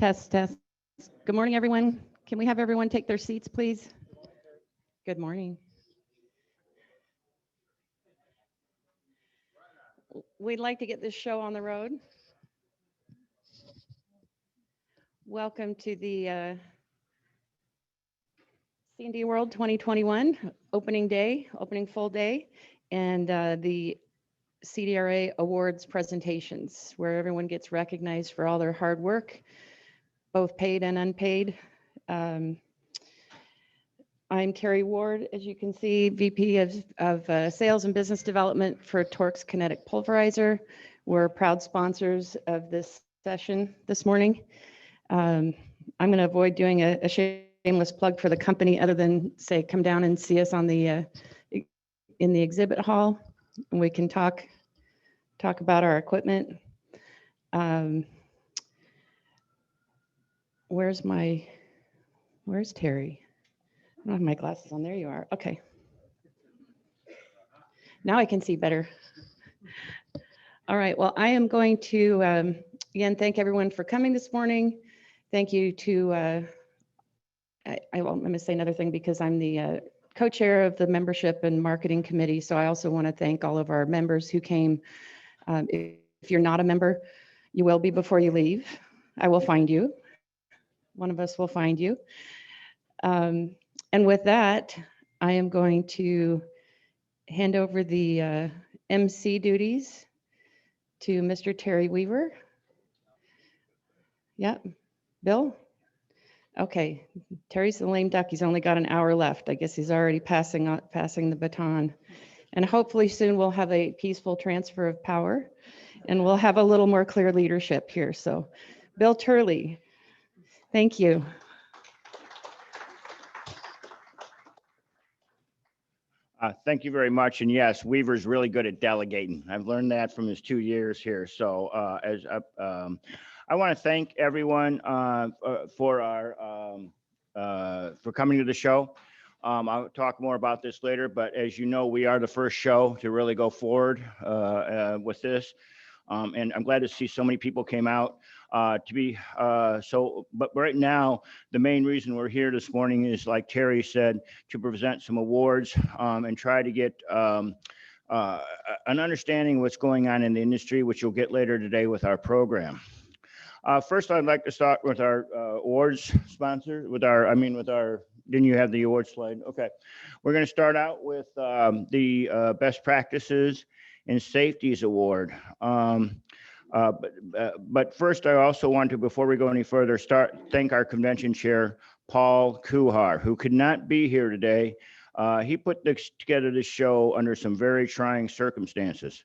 Test, test. Good morning, everyone. Can we have everyone take their seats, please? Good morning. We'd like to get this show on the road. Welcome to the C&D World 2021 opening day, opening full day, and the Cdra awards presentations, where everyone gets recognized for all their hard work, both paid and unpaid. I'm Terry Ward, as you can see, VP of Sales and Business Development for Torx Kinetic Pulverizer. We're proud sponsors of this session this morning. I'm going to avoid doing a shameless plug for the company, other than say, come down and see us on the in the exhibit hall, and we can talk about our equipment. Where's Terry? I don't have my glasses on. There you are. Okay. Now I can see better. All right. Well, I am going to, again, thank everyone for coming this morning. Thank you to, I'm going to say another thing because I'm the co-chair of the membership and marketing committee. So I also want to thank all of our members who came. If you're not a member, you will be before you leave. I will find you. One of us will find you. And with that, I am going to hand over the MC duties to Mr. Terry Weaver. Yep. Bill? Okay. Terry's the lame duck. He's only got an hour left. I guess he's already passing the baton. And hopefully soon we'll have a peaceful transfer of power and we'll have a little more clear leadership here. So Bill Turley, thank you. Thank you very much. And yes, Weaver's really good at delegating. I've learned that from his 2 years here. So I want to thank everyone for coming to the show. I'll talk more about this later, but as you know, we are the first show to really go forward with this. And I'm glad to see so many people came out but right now, the main reason we're here this morning is, like Terry said, to present some awards and try to get an understanding of what's going on in the industry, which you'll get later today with our program. First, I'd like to start with our awards sponsor, didn't you have the awards slide? Okay. We're going to start out with the Best Practices and Safeties Award. But first, I also want to, before we go any further, thank our convention chair, Paul Kuhar, who could not be here today. He put together this show under some very trying circumstances.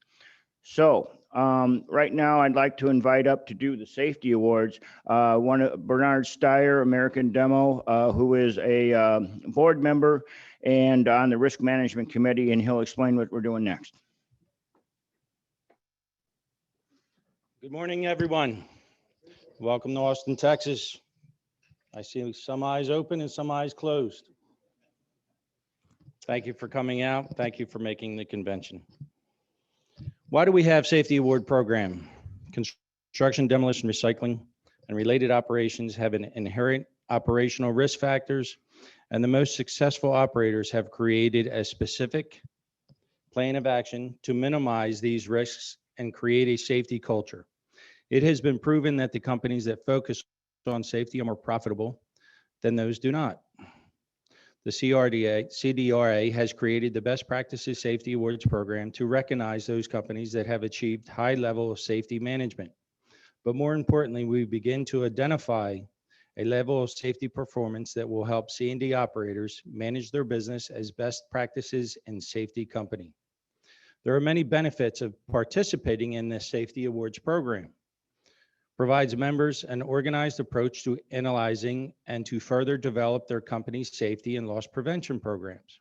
So right now, I'd like to invite up to do the safety awards, Bernard Steyer, American Demo, who is a board member and on the risk management committee, and he'll explain what we're doing next. Good morning, everyone. Welcome to Austin, Texas. I see some eyes open and some eyes closed. Thank you for coming out. Thank you for making the convention. Why do we have Safety Award Program? Construction, demolition, recycling, and related operations have an inherent operational risk factors, and the most successful operators have created a specific plan of action to minimize these risks and create a safety culture. It has been proven that the companies that focus on safety are more profitable than those do not. The CDRA has created the Best Practices Safety Awards program to recognize those companies that have achieved high level of safety management. But more importantly, we begin to identify a level of safety performance that will help C&D operators manage their business as best practices in safety company. There are many benefits of participating in this Safety Awards program. Provides members an organized approach to analyzing and to further develop their company's safety and loss prevention programs.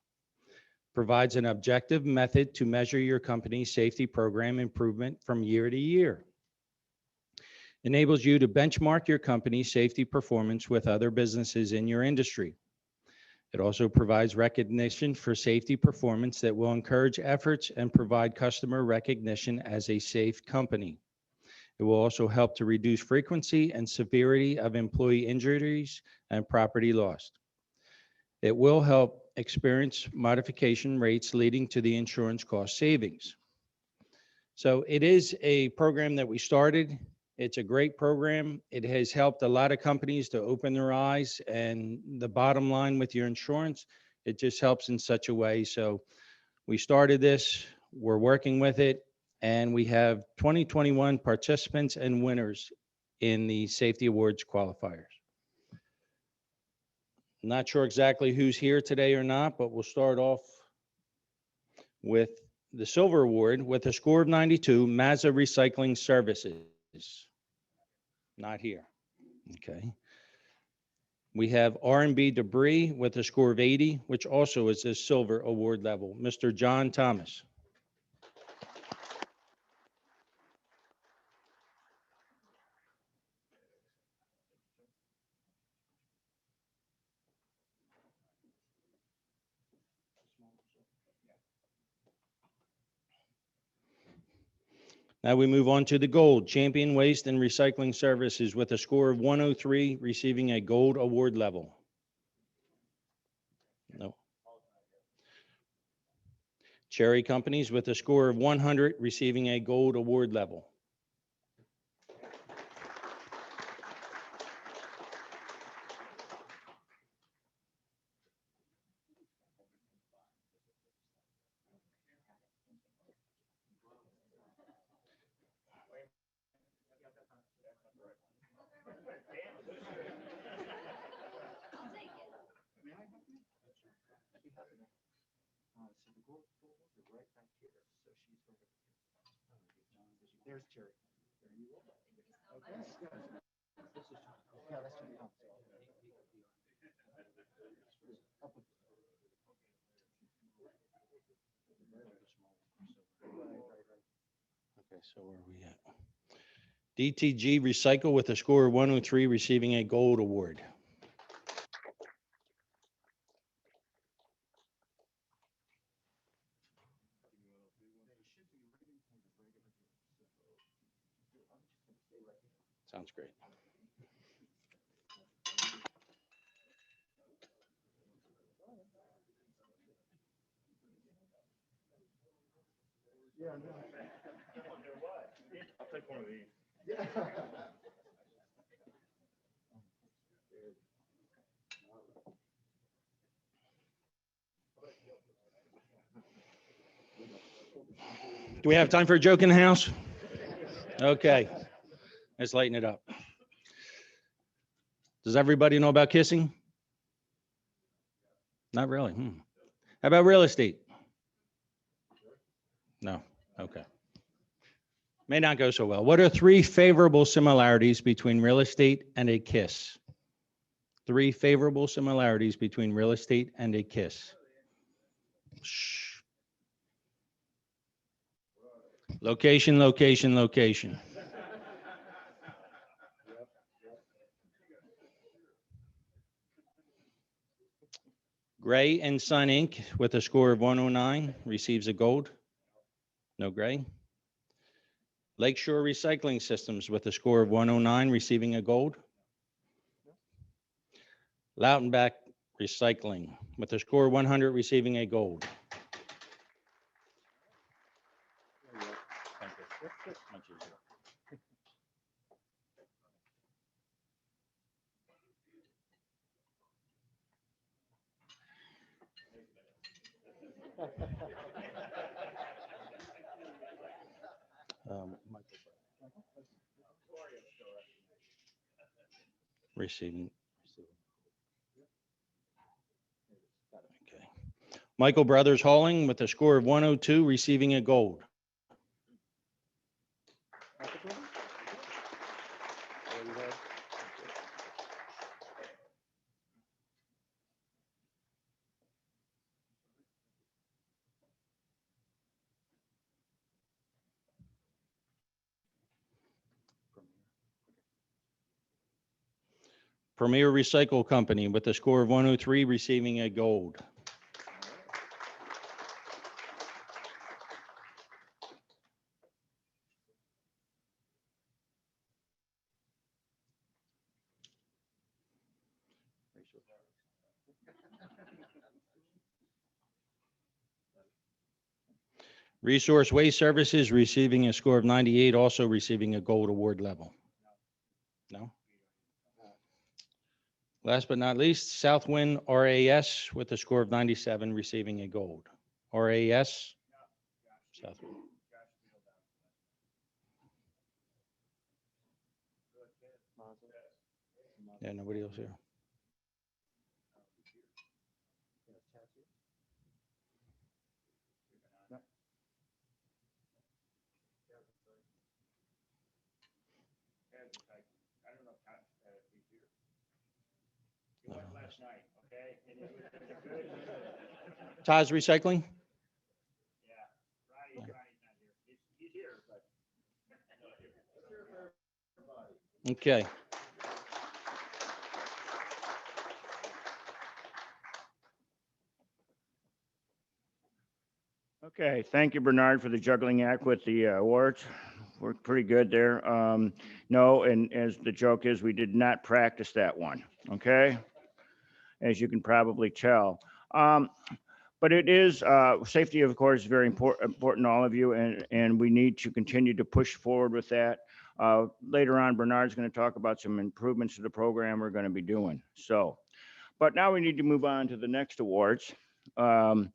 Provides an objective method to measure your company's safety program improvement from year to year. Enables you to benchmark your company's safety performance with other businesses in your industry. It also provides recognition for safety performance that will encourage efforts and provide customer recognition as a safe company. It will also help to reduce frequency and severity of employee injuries and property lost. It will help experience modification rates leading to the insurance cost savings. So it is a program that we started. It's a great program. It has helped a lot of companies to open their eyes, and the bottom line with your insurance, it just helps in such a way. So we started this, we're working with it, and we have 2021 participants and winners in the Safety Awards qualifiers. Not sure exactly who's here today or not, but we'll start off with the Silver Award with a score of 92, Mazda Recycling Services. Not here. Okay. We have R&B Debris with a score of 80, which also is a Silver Award level. Mr. John Thomas. Now we move on to the Gold, Champion Waste and Recycling Services with a score of 103, receiving a Gold Award level. No. Cherry Companies with a score of 100, receiving a Gold Award level. Okay, so where are we at? DTG Recycle with a score of 103, receiving a Gold Award. Sounds great. I'll take one of these. Do we have time for a joke in the house? Okay, let's lighten it up. Does everybody know about kissing? Not really. How about real estate? No. Okay. May not go so well. What are 3 favorable similarities between real estate and a kiss? 3 favorable similarities between real estate and a kiss. Shh. Location, location, location. Gray and Sun Inc. with a score of 109 receives a gold. No gray. Lakeshore Recycling Systems with a score of 109 receiving a gold. Lautenbach Recycling with a score of 100 receiving a gold. Receiving. Okay. Michael Brothers Hauling with a score of 102 receiving a gold. Premier Recycle Company with a score of 103 receiving a gold. Resource Waste Services receiving a score of 98, also receiving a gold award level. No? Last but not least, Southwind RAS with a score of 97, receiving a gold. RAS? Southwind. Yeah, nobody else here. Todd's Recycling? Okay. Okay, thank you, Bernard, for the juggling act with the awards. We're pretty good there. No, and as the joke is, we did not practice that one, okay? As you can probably tell. But it is, safety, of course, is very important to all of you, and we need to continue to push forward with that. Later on, Bernard's going to talk about some improvements to the program we're going to be doing. So, but now we need to move on to the next awards. The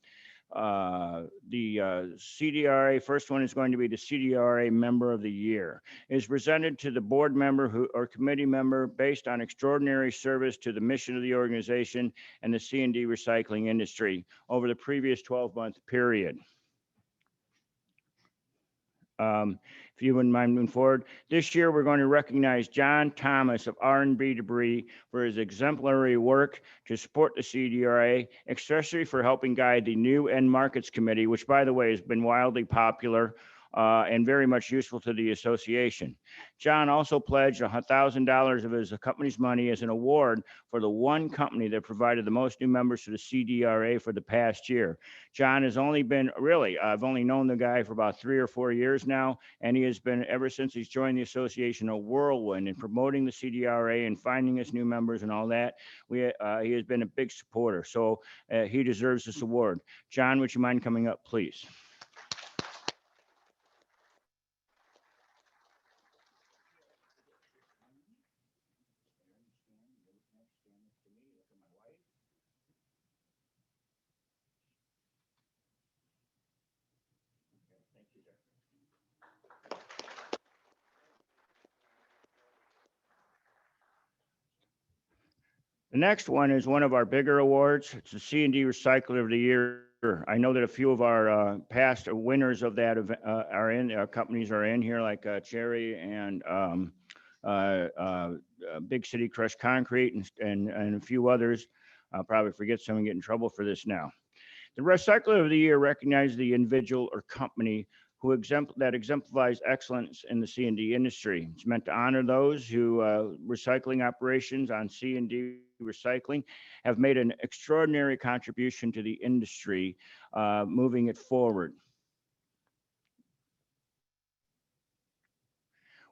CDRA, first one is going to be the CDRA Member of the Year. It is presented to the board member or committee member based on extraordinary service to the mission of the organization and the C&D recycling industry over the previous 12-month period. If you wouldn't mind moving forward. This year, we're going to recognize John Thomas of R&B Debris for his exemplary work to support the CDRA, especially for helping guide the new End Markets Committee, which, by the way, has been wildly popular and very much useful to the association. John also pledged $1,000 of his company's money as an award for the one company that provided the most new members to the CDRA for the past year. John has only been, I've only known the guy for about 3 or 4 years now, and he has been, ever since he's joined the association, a whirlwind in promoting the CDRA and finding us new members and all that. He has been a big supporter, so he deserves this award. John, would you mind coming up, please? The next one is one of our bigger awards. It's the C&D Recycler of the Year. I know that a few of our past winners of that event are in, our companies are in here, like Cherry and Big City Crush Concrete and a few others. I'll probably forget some and get in trouble for this now. The Recycler of the Year recognizes the individual or company that exemplifies excellence in the C&D industry. It's meant to honor those who recycling operations on C&D recycling have made an extraordinary contribution to the industry, moving it forward.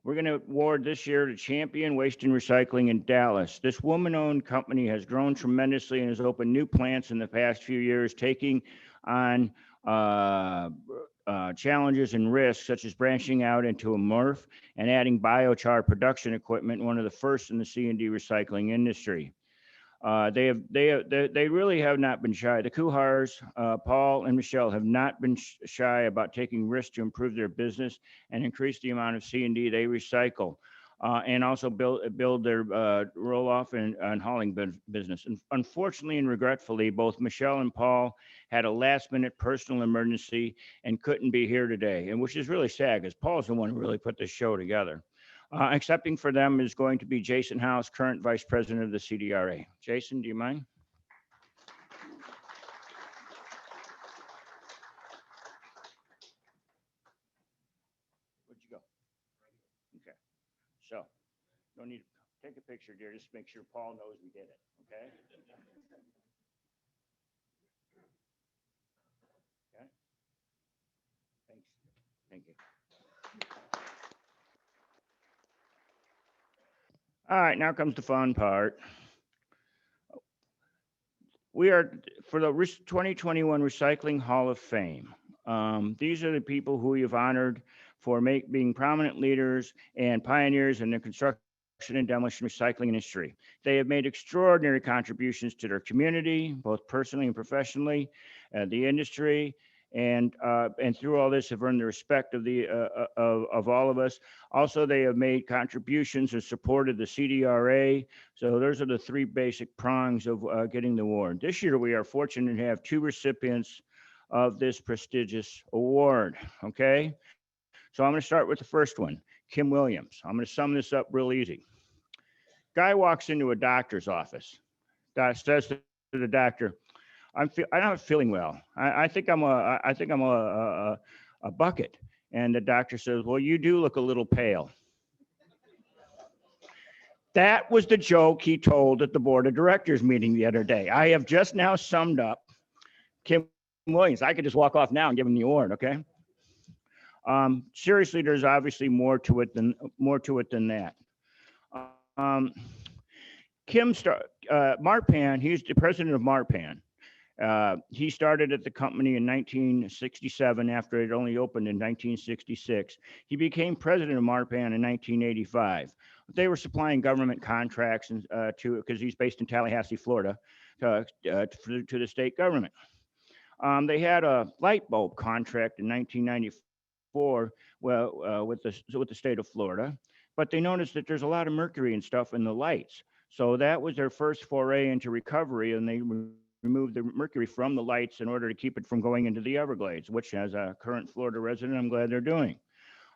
We're going to award this year to Champion Waste and Recycling in Dallas. This woman-owned company has grown tremendously and has opened new plants in the past few years, taking on challenges and risks, such as branching out into a MRF and adding biochar production equipment, one of the first in the C&D recycling industry. They really have not been shy. The Kuhars, Paul and Michelle, have not been shy about taking risks to improve their business and increase the amount of C&D they recycle, and also build their roll-off and hauling business. And unfortunately and regretfully, both Michelle and Paul had a last-minute personal emergency and couldn't be here today, and which is really sad because Paul's the one who really put this show together. Accepting for them is going to be Jason House, current Vice President of the CDRA. Jason, do you mind? Where'd you go? Okay. So, no need to take a picture, dear. Just make sure Paul knows we did it, okay? Okay. Thanks. Thank you. All right, now comes the fun part. we are for the 2021 Recycling Hall of Fame. These are the people who you've honored for being prominent leaders and pioneers in the construction and demolition recycling industry. They have made extraordinary contributions to their community, both personally and professionally, the industry, and through all this have earned the respect of of all of us. Also, they have made contributions and supported the Cdra. So those are the three basic prongs of getting the award. This year, we are fortunate to have two recipients of this prestigious award. Okay, so I'm going to start with the first one, Kim Williams. I'm going to sum this up real easy. Guy walks into a doctor's office. Says to the doctor, I'm not feeling well. I think I'm a bucket. And the doctor says, well, you do look a little pale. That was the joke he told at the board of directors meeting the other day. I have just now summed up Kim Williams. I could just walk off now and give him the award. Okay. Seriously, there's obviously more to it than that. Marpan, he's the president of Marpan. He started at the company in 1967 after it only opened in 1966. He became president of Marpan in 1985. They were supplying government contracts because he's based in Tallahassee, Florida, to the state government. They had a light bulb contract in 1994 with the state of Florida, but they noticed that there's a lot of mercury and stuff in the lights. So that was their first foray into recovery, and they removed the mercury from the lights in order to keep it from going into the Everglades, which, as a current Florida resident, I'm glad they're doing.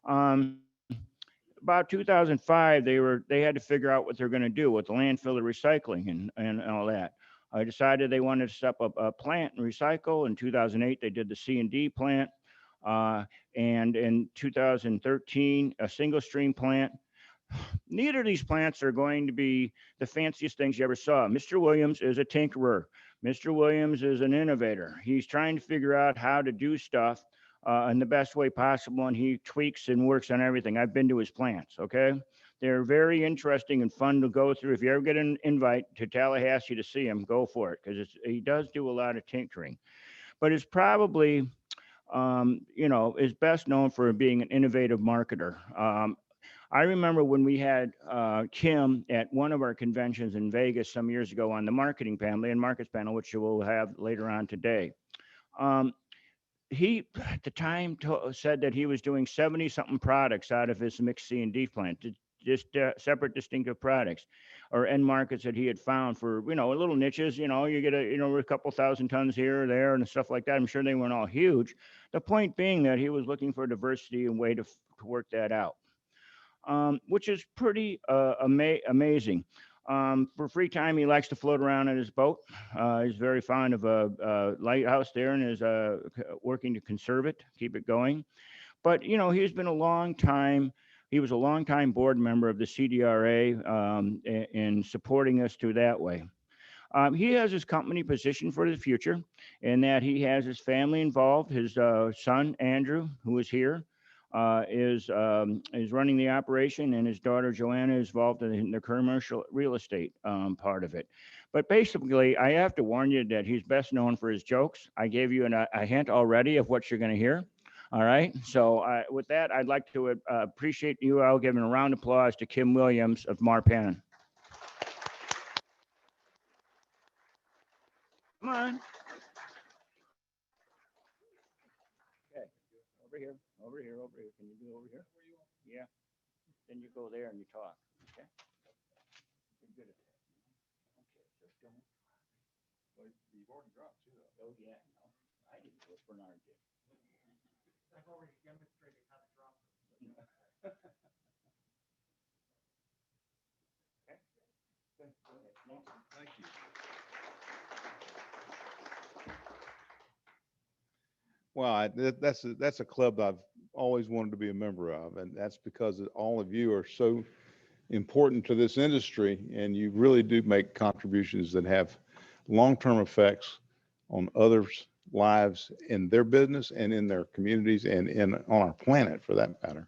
About 2005, they had to figure out what they're going to do with the landfill and recycling and all that. I decided they wanted to set up a plant and recycle. In 2008, they did the C&D plant, and in 2013, a single stream plant. Neither of these plants are going to be the fanciest things you ever saw. Mr. Williams is a tinkerer. Mr. Williams is an innovator. He's trying to figure out how to do stuff in the best way possible, and he tweaks and works on everything. I've been to his plants, okay? They're very interesting and fun to go through. If you ever get an invite to Tallahassee to see him, go for it, because he does do a lot of tinkering. But it's probably, is best known for being an innovative marketer. I remember when we had Kim at one of our conventions in Vegas some years ago on the marketing panel, and markets panel, which you will have later on today. He, at the time, said that he was doing 70-something products out of his mixed C&D plant, just separate, distinctive products or end markets that he had found for, little niches. You get a couple thousand tons here or there and stuff like that. I'm sure they weren't all huge. The point being that he was looking for diversity and way to work that out. Which is pretty amazing. For free time, he likes to float around in his boat. He's very fond of a lighthouse there and is working to conserve it, keep it going. But, he was a long time board member of the Cdra in supporting us through that way. He has his company positioned for the future in that he has his family involved. His son, Andrew, who is here, is running the operation, and his daughter Joanna is involved in the commercial real estate part of it. But basically, I have to warn you that he's best known for his jokes. I gave you a hint already of what you're going to hear. All right. So with that, I'd like to appreciate you all giving a round of applause to Kim Williams of Marpan. Come on. Okay. Over here. Can you do over here? Yeah. Then you go there and you talk. Okay. You're good at that. Okay. So don't. Well, you've already dropped two. Oh yeah. No, I didn't do it. Bernard did. I've already demonstrated how to drop them. Okay. Good. Go ahead. Thank you. Well, that's a club I've always wanted to be a member of, and that's because all of you are so important to this industry, and you really do make contributions that have long-term effects on others' lives in their business and in their communities and on our planet, for that matter.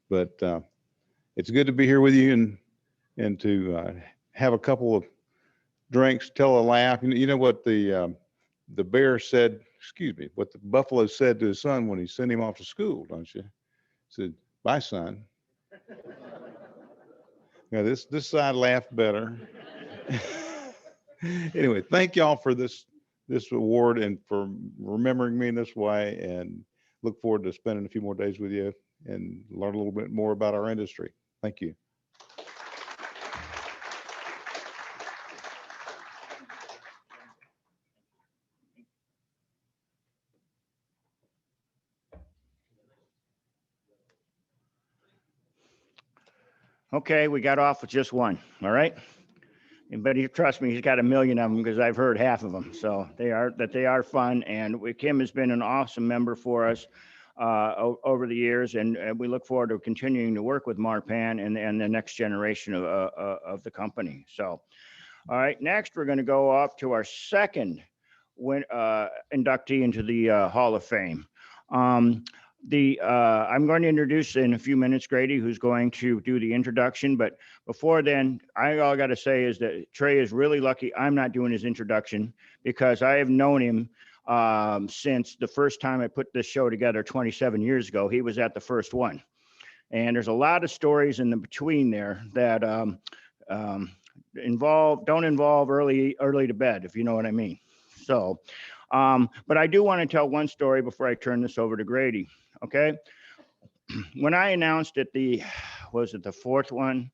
But it's good to be here with you and to have a couple of drinks, tell a laugh. You know what the bear said, excuse me, what the buffalo said to his son when he sent him off to school, don't you? He said, "Bye, son." Yeah, this side laughed better. Anyway, thank y'all for this award and for remembering me in this way, and look forward to spending a few more days with you and learn a little bit more about our industry. Thank you. Okay, we got off with just one, all right? But you trust me, he's got a million of them because I've heard half of them. So they are fun. And Kim has been an awesome member for us over the years. And we look forward to continuing to work with Marpan and the next generation of the company. So, all right, next we're going to go off to our second inductee into the Hall of Fame. I'm going to introduce in a few minutes Grady, who's going to do the introduction. But before then, all I got to say is that Trey is really lucky I'm not doing his introduction, because I have known him since the first time I put this show together 27 years ago. He was at the first one. And there's a lot of stories in the between there that don't involve early to bed, if you know what I mean. So, but I do want to tell one story before I turn this over to Grady. Okay. When I announced at the fourth one,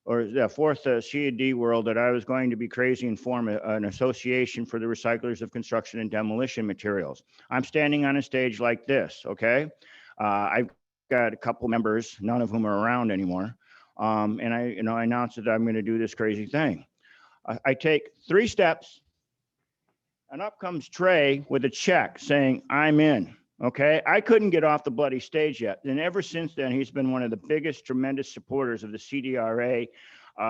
or the fourth CAD World, that I was going to be crazy and form an association for the recyclers of construction and demolition materials, I'm standing on a stage like this. Okay. I've got a couple members, none of whom are around anymore. And I announced that I'm going to do this crazy thing. I take 3 steps, and up comes Trey with a check saying, "I'm in." Okay. I couldn't get off the bloody stage yet. And ever since then, he's been one of the biggest, tremendous supporters of the CDRA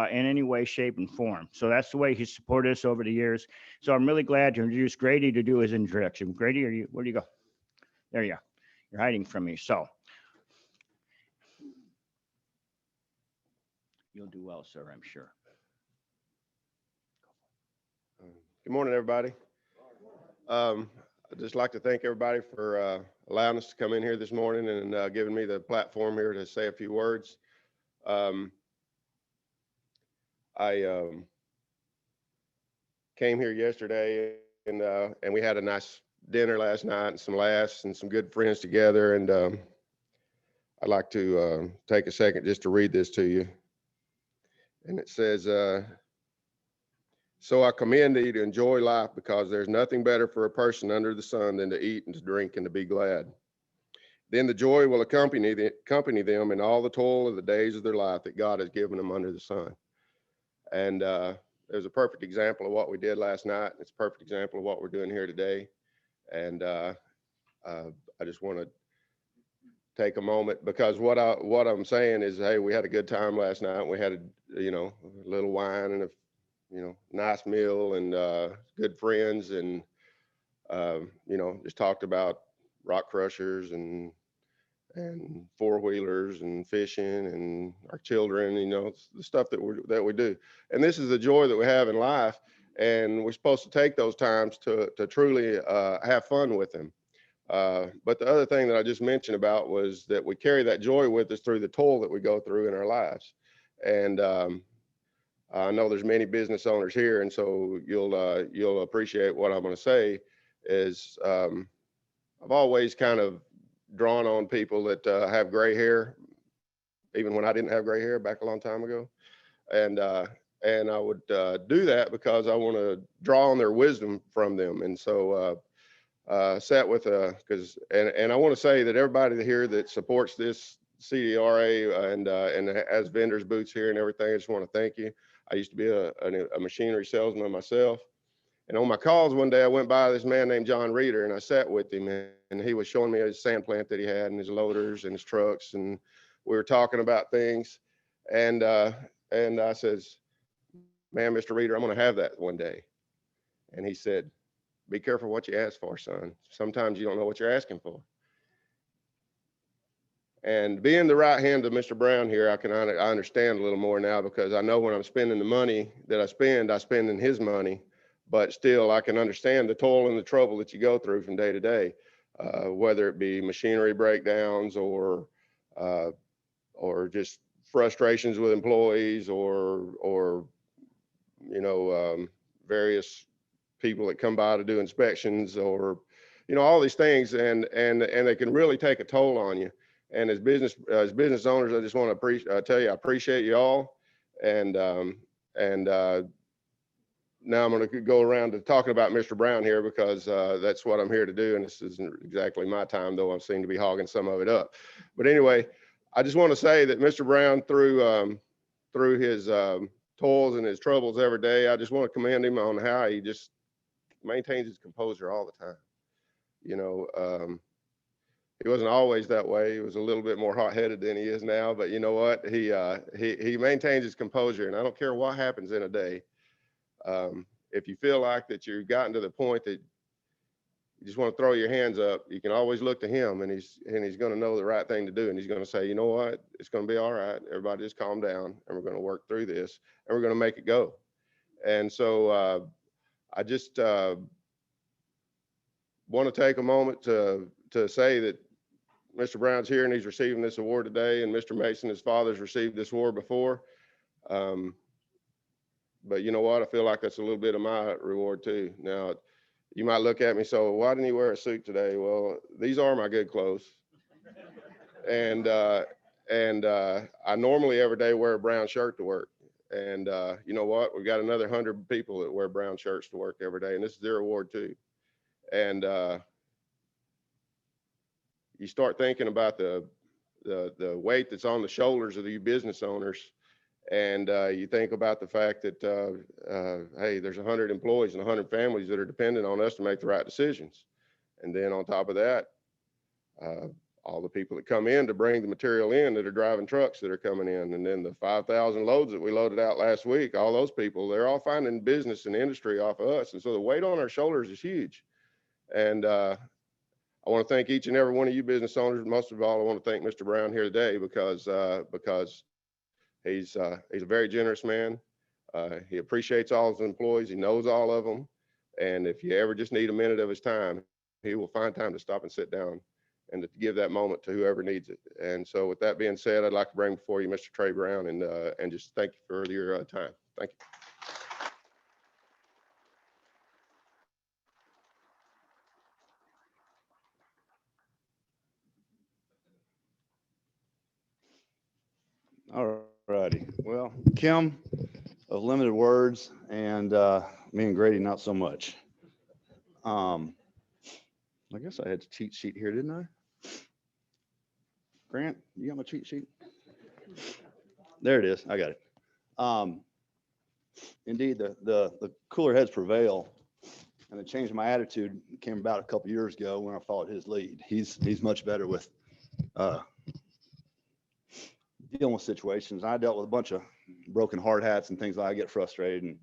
in any way, shape, and form. So that's the way he's supported us over the years. So I'm really glad to introduce Grady to do his introduction. Grady, where do you go? There you go. You're hiding from me. So you'll do well, sir, I'm sure. Good morning, everybody. I'd just like to thank everybody for allowing us to come in here this morning and giving me the platform here to say a few words. I came here yesterday and we had a nice dinner last night and some laughs and some good friends together. And I'd like to take a second just to read this to you. And it says, "So I commend thee to enjoy life, because there's nothing better for a person under the sun than to eat and to drink and to be glad. Then the joy will accompany them in all the toil of the days of their life that God has given them under the sun." And there's a perfect example of what we did last night. It's a perfect example of what we're doing here today. And I just want to take a moment, because what I'm saying is, hey, we had a good time last night. We had a little wine and a nice meal and good friends, and just talked about rock crushers and four-wheelers and fishing and our children, the stuff that we do. And this is the joy that we have in life, and we're supposed to take those times to truly have fun with them. But the other thing that I just mentioned about was that we carry that joy with us through the toil that we go through in our lives. And I know there's many business owners here, and so you'll appreciate what I'm going to say is I've always kind of drawn on people that have gray hair, even when I didn't have gray hair back a long time ago. And I would do that because I want to draw on their wisdom from them. And so sat with and I want to say that everybody here that supports this CDRA and has vendors booths here and everything, I just want to thank you. I used to be a machinery salesman myself. And on my calls one day, I went by this man named John Reeder, and I sat with him, and he was showing me his sand plant that he had and his loaders and his trucks. And we were talking about things. And I says, "Man, Mr. Reeder, I'm going to have that one day." And he said, "Be careful what you ask for, son. Sometimes you don't know what you're asking for." And being the right hand of Mr. Brown here, I understand a little more now, because I know when I'm spending the money that I spend in his money, but still I can understand the toil and the trouble that you go through from day to day, whether it be machinery breakdowns or just frustrations with employees or various people that come by to do inspections, or all these things, and they can really take a toll on you. And as business owners, I just want to tell you I appreciate you all. And now I'm going to go around to talking about Mr. Brown here, because that's what I'm here to do, and this isn't exactly my time, though I seem to be hogging some of it up. But anyway, I just want to say that Mr. Brown, through his toils and his troubles every day, I just want to commend him on how he just maintains his composure all the time. He wasn't always that way. He was a little bit more hot-headed than he is now, but you know what? He maintains his composure, and I don't care what happens in a day. If you feel like that you've gotten to the point that you just want to throw your hands up, you can always look to him, and he's going to know the right thing to do, and he's going to say, you know what? It's going to be all right. Everybody just calm down, and we're going to work through this, and we're going to make it go. And so I just want to take a moment to say that Mr. Brown's here and he's receiving this award today, and Mr. Mason, his father's received this award before. But you know what? I feel like that's a little bit of my reward too. Now, you might look at me, so why didn't he wear a suit today? Well, these are my good clothes. And I normally every day wear a brown shirt to work. And you know what? We've got another 100 people that wear brown shirts to work every day, and this is their award too. And you start thinking about the weight that's on the shoulders of you business owners, and you think about the fact that hey, there's 100 employees and 100 families that are dependent on us to make the right decisions. And then on top of that, all the people that come in to bring the material in that are driving trucks that are coming in, and then the 5,000 loads that we loaded out last week, all those people, they're all finding business and industry off of us. And so the weight on our shoulders is huge. And I want to thank each and every one of you business owners. Most of all, I want to thank Mr. Brown here today, because he's a very generous man. He appreciates all his employees. He knows all of them. And if you ever just need a minute of his time, he will find time to stop and sit down and to give that moment to whoever needs it. And so with that being said, I'd like to bring before you Mr. Trey Brown, and just thank you for your time. Thank you. All righty. Well, Kim, of limited words, and me and Grady, not so much. I guess I had a cheat sheet here, didn't I? Grant, you got my cheat sheet? There it is. I got it. Indeed, the cooler heads prevail, and the change in my attitude came about a couple years ago when I followed his lead. He's much better with dealing with situations. I dealt with a bunch of broken hard hats and things like that. I get frustrated and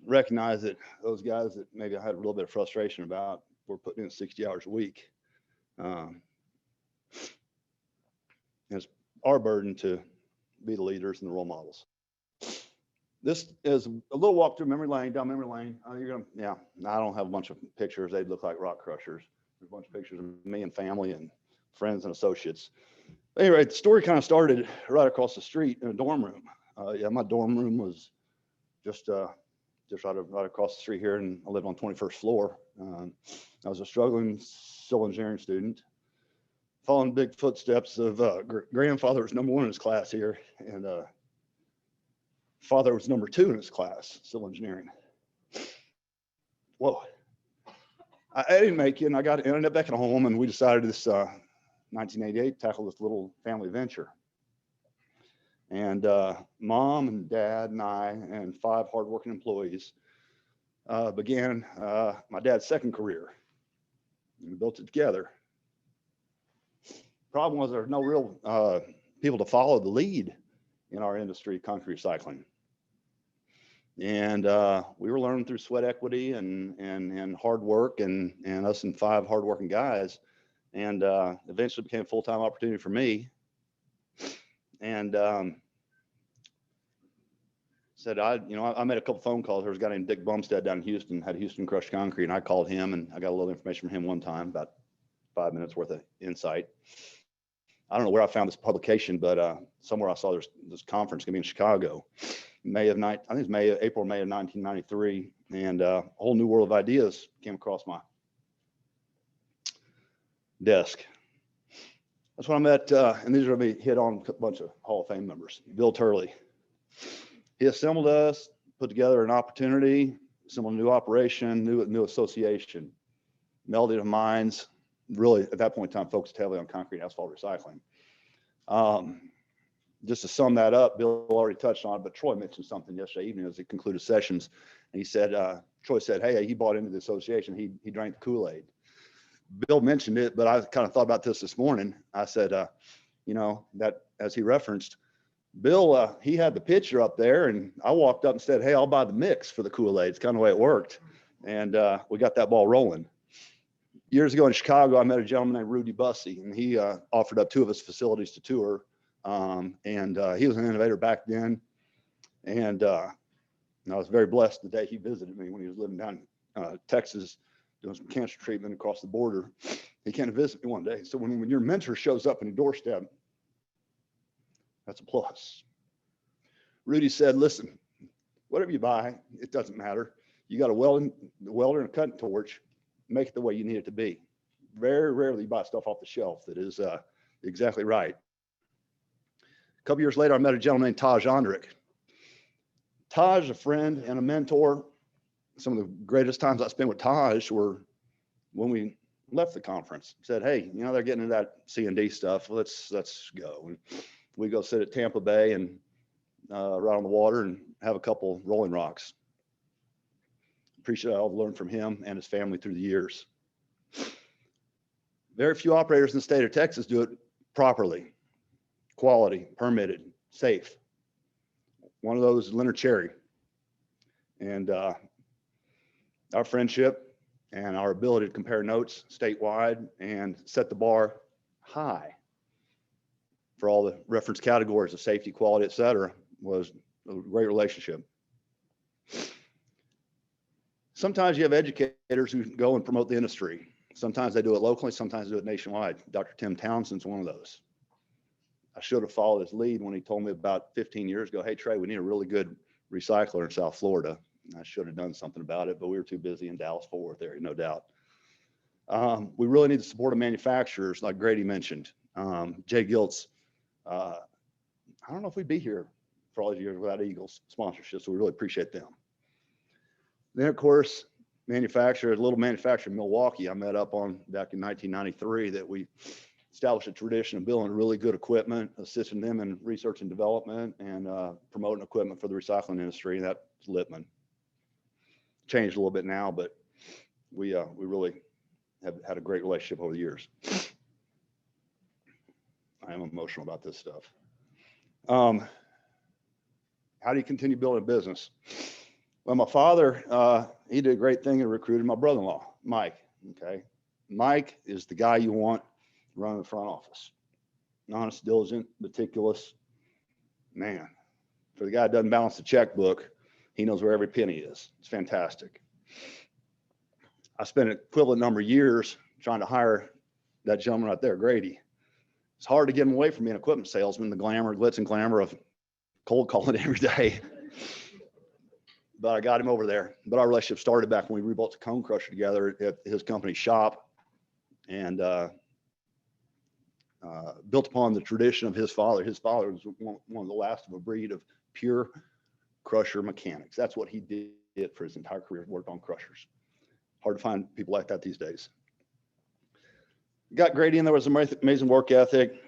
recognize that those guys that maybe I had a little bit of frustration about were putting in 60 hours a week. It's our burden to be the leaders and the role models. This is a little walk through memory lane, down memory lane. Yeah, I don't have a bunch of pictures. They'd look like rock crushers. There's a bunch of pictures of me and family and friends and associates. Anyway, the story kind of started right across the street in a dorm room. Yeah, my dorm room was just right across the street here, and I lived on 21st floor. I was a struggling civil engineering student, following big footsteps of grandfather was number 1 in his class here, and father was number 2 in his class, civil engineering. Whoa. I didn't make it, and I ended up back at home, and we decided this 1988 tackle this little family venture. And mom and dad and I and 5 hardworking employees began my dad's second career. We built it together. Problem was there's no real people to follow the lead in our industry, concrete recycling. And we were learning through sweat equity and hard work, and us and 5 hardworking guys and eventually became a full-time opportunity for me. And said, I made a couple phone calls. There was a guy named Dick Bumstead down in Houston, had Houston Crushed Concrete, and I called him, and I got a little information from him one time, about 5 minutes worth of insight. I don't know where I found this publication, but somewhere I saw this conference gonna be in Chicago, April, May of 1993, and a whole new world of ideas came across my desk. That's when I met, and these are gonna be hit on a bunch of Hall of Fame members. Bill Turley. He assembled us, put together an opportunity, assembled a new operation, new association, melding of minds. Really, at that point in time, focused heavily on concrete and asphalt recycling. Just to sum that up, Bill already touched on it, but Troy mentioned something yesterday evening as he concluded sessions. And he said, Troy said, hey, he bought into the association. He drank the Kool-Aid. Bill mentioned it, but I kind of thought about this morning. I said, that as he referenced, Bill, he had the picture up there, and I walked up and said, hey, I'll buy the mix for the Kool-Aid. It's kind of the way it worked. And we got that ball rolling. Years ago in Chicago, I met a gentleman named Rudy Bussey, and he offered up 2 of his facilities to tour. He was an innovator back then. And I was very blessed the day he visited me when he was living down in Texas, doing some cancer treatment across the border. He came to visit me one day. So when your mentor shows up on your doorstep, that's a plus. Rudy said, listen, whatever you buy, it doesn't matter. You got a welder and a cutting torch, make it the way you need it to be. Very rarely you buy stuff off the shelf that is exactly right. A couple years later, I met a gentleman named Taj Ondrick. Taj, a friend and a mentor. Some of the greatest times I spent with Taj were when we left the conference. Said, hey, they're getting into that C&D stuff. Let's go. And we go sit at Tampa Bay and right on the water and have a couple Rolling Rocks. Appreciate all I've learned from him and his family through the years. Very few operators in the state of Texas do it properly. Quality, permitted, safe. One of those is Leonard Cherry. And our friendship and our ability to compare notes statewide and set the bar high for all the reference categories of safety, quality, et cetera, was a great relationship. Sometimes you have educators who go and promote the industry. Sometimes they do it locally, sometimes they do it nationwide. Dr. Tim Townsend's one of those. I should have followed his lead when he told me about 15 years ago, hey, Trey, we need a really good recycler in South Florida. I should have done something about it, but we were too busy in Dallas-Fort Worth area, no doubt. We really need the support of manufacturers, like Grady mentioned. Jay Giltz, I don't know if we'd be here for all these years without Eagles sponsorship, so we really appreciate them. Then, of course, a little manufacturer in Milwaukee I met up on back in 1993 that we established a tradition of building really good equipment, assisting them in research and development, and promoting equipment for the recycling industry. That's Lippman. Changed a little bit now, but we really have had a great relationship over the years. I am emotional about this stuff. How do you continue building a business? Well, my father, he did a great thing and recruited my brother-in-law, Mike. Okay, Mike is the guy you want running the front office. Honest, diligent, meticulous. Man, for the guy that doesn't balance the checkbook, he knows where every penny is. It's fantastic. I spent an equivalent number of years trying to hire that gentleman right there, Grady. It's hard to get him away from being an equipment salesman, the glamour, glitz and glamour of cold calling every day. But I got him over there. But our relationship started back when we rebuilt the cone crusher together at his company shop, and built upon the tradition of his father. His father was one of the last of a breed of pure crusher mechanics. That's what he did for his entire career, worked on crushers. Hard to find people like that these days. Got Grady in there, was an amazing work ethic,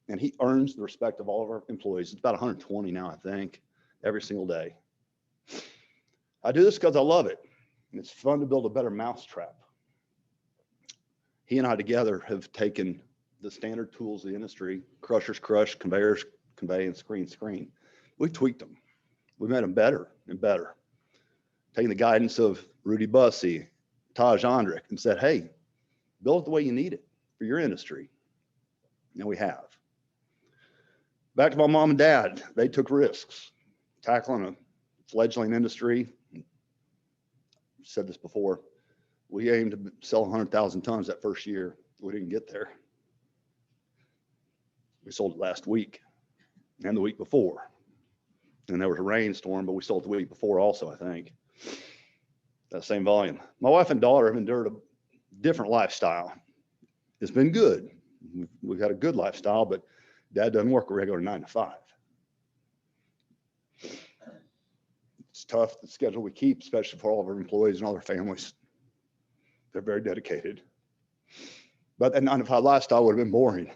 and he earns the respect of all of our employees. It's about 120 now, I think, every single day. I do this because I love it. It's fun to build a better mousetrap. He and I together have taken the standard tools of the industry, crushers crush, conveyors convey, and screen. We've tweaked them. We made them better and better. Taking the guidance of Rudy Bussey, Taj Ondrick, and said, hey, Build it the way you need it for your industry. And we have. Back to my mom and dad, they took risks tackling a fledgling industry. I've said this before. We aimed to sell 100,000 tons that first year. We didn't get there. We sold it last week and the week before. And there was a rainstorm, but we sold the week before also, I think. That same volume. My wife and daughter have endured a different lifestyle. It's been good. We've had a good lifestyle, but dad doesn't work a regular 9 to 5. It's tough, the schedule we keep, especially for all of our employees and all their families. They're very dedicated. But that 9 to 5 lifestyle would have been boring.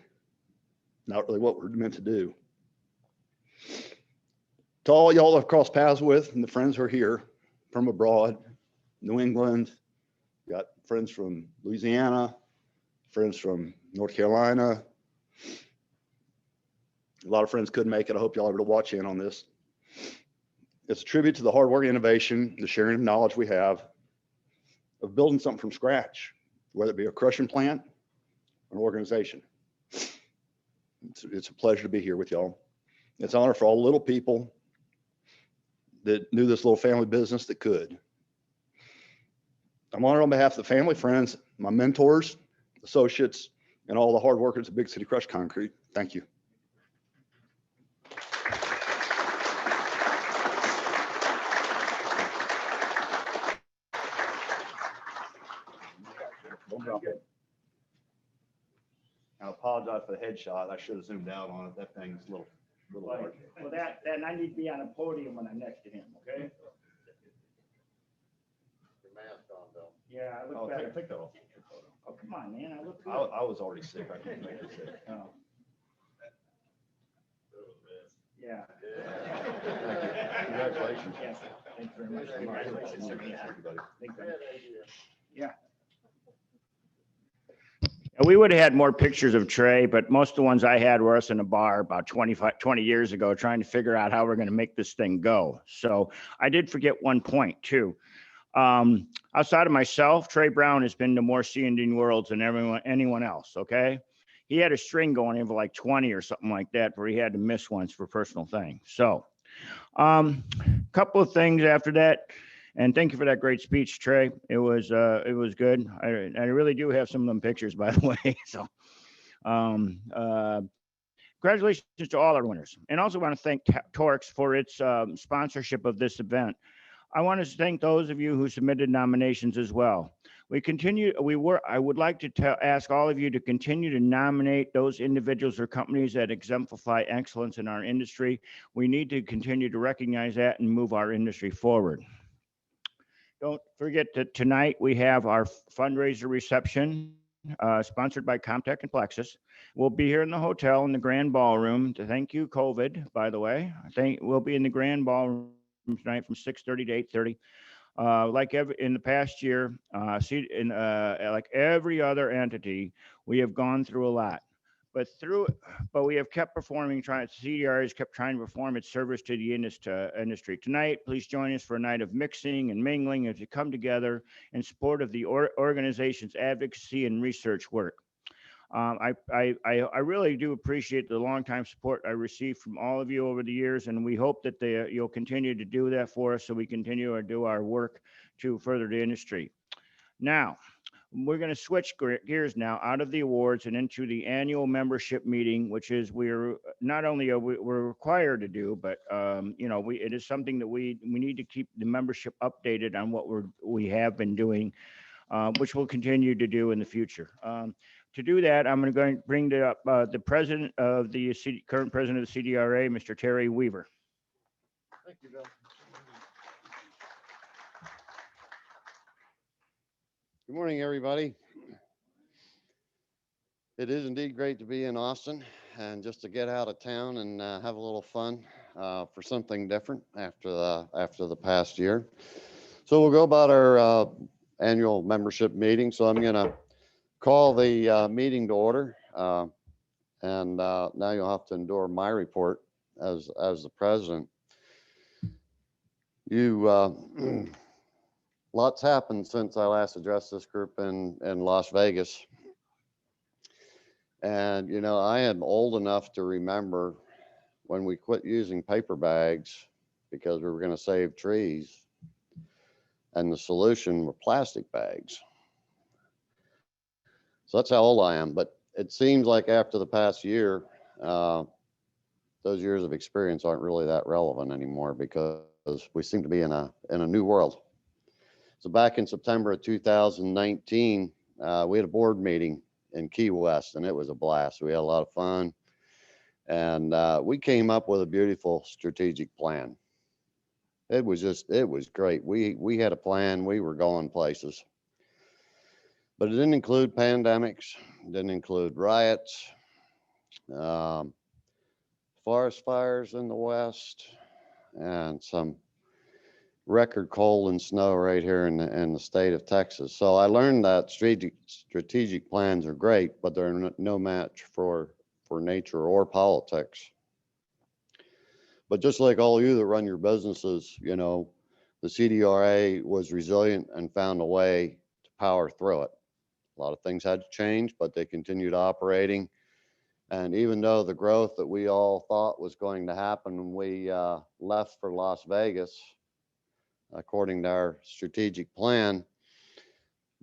Not really what we're meant to do. To all y'all I've crossed paths with and the friends who are here from abroad, New England, got friends from Louisiana, friends from North Carolina. A lot of friends couldn't make it. I hope y'all are able to watch in on this. It's a tribute to the hard work, innovation, the sharing of knowledge we have of building something from scratch, whether it be a crushing plant or an organization. It's a pleasure to be here with y'all. It's an honor for all the little people that knew this little family business that could. I'm honored on behalf of the family, friends, my mentors, associates, and all the hard workers at Big City Crush Concrete. Thank you. Don't drop it. I apologize for the headshot. I should have zoomed out on it. That thing's a little hard. Well, that I need to be on a podium when I'm next to him, okay? Yeah, I look better. Take that off. Oh, come on, man, I look good. I was already sick. I couldn't make it sick. Oh. Yeah. Congratulations. Yes, thank you very much. Congratulations, everybody. Thank you. Yeah. And we would have had more pictures of Trey, but most of the ones I had were us in a bar about 20 years ago, trying to figure out how we're going to make this thing go. So I did forget one point too. Outside of myself, Trey Brown has been to more C&D worlds than anyone else. Okay. He had a string going in for like 20 or something like that, where he had to miss once for personal thing. So, couple of things after that. And thank you for that great speech, Trey. It was good. I really do have some of them pictures, by the way. So, congratulations to all our winners. And also want to thank Torx for its sponsorship of this event. I want to thank those of you who submitted nominations as well. I would like to ask all of you to continue to nominate those individuals or companies that exemplify excellence in our industry. We need to continue to recognize that and move our industry forward. Don't forget that tonight we have our fundraiser reception sponsored by Comtech and Plexus. We'll be here in the hotel in the Grand Ballroom. Thank you, COVID, by the way. We'll be in the Grand Ballroom tonight from 6:30 to 8:30. Like in the past year, like every other entity, we have gone through a lot. But we have kept performing. Cdra has kept trying to perform its service to the industry. Tonight, please join us for a night of mixing and mingling as we come together in support of the organization's advocacy and research work. I really do appreciate the longtime support I received from all of you over the years, and we hope that you'll continue to do that for us so we continue to do our work to further the industry. Now, we're going to switch gears now out of the awards and into the annual membership meeting, which is we're required to do, but it is something that we need to keep the membership updated on what we have been doing, which we'll continue to do in the future. To do that, I'm going to bring up the president of the current president of the CDRA, Mr. Terry Weaver. Thank you, Bill. Good morning, everybody. It is indeed great to be in Austin and just to get out of town and have a little fun for something different after the past year. So we'll go about our annual membership meeting. So I'm going to call the meeting to order, and now you'll have to endure my report as the president. Lots happened since I last addressed this group in Las Vegas. And, you know, I am old enough to remember when we quit using paper bags because we were going to save trees, and the solution were plastic bags. So that's how old I am. But it seems like after the past year, those years of experience aren't really that relevant anymore because we seem to be in a new world. So back in September of 2019, we had a board meeting in Key West, and it was a blast. We had a lot of fun, and we came up with a beautiful strategic plan. It was great. We had a plan. We were going places, but it didn't include pandemics, didn't include riots, um, forest fires in the West, and some record cold and snow right here in the state of Texas. So I learned that strategic plans are great, but they're no match for nature or politics. But just like all you that run your businesses, you know, the CDRA was resilient and found a way to power through it. A lot of things had to change, but they continued operating. And even though the growth that we all thought was going to happen when we left for Las Vegas, according to our strategic plan,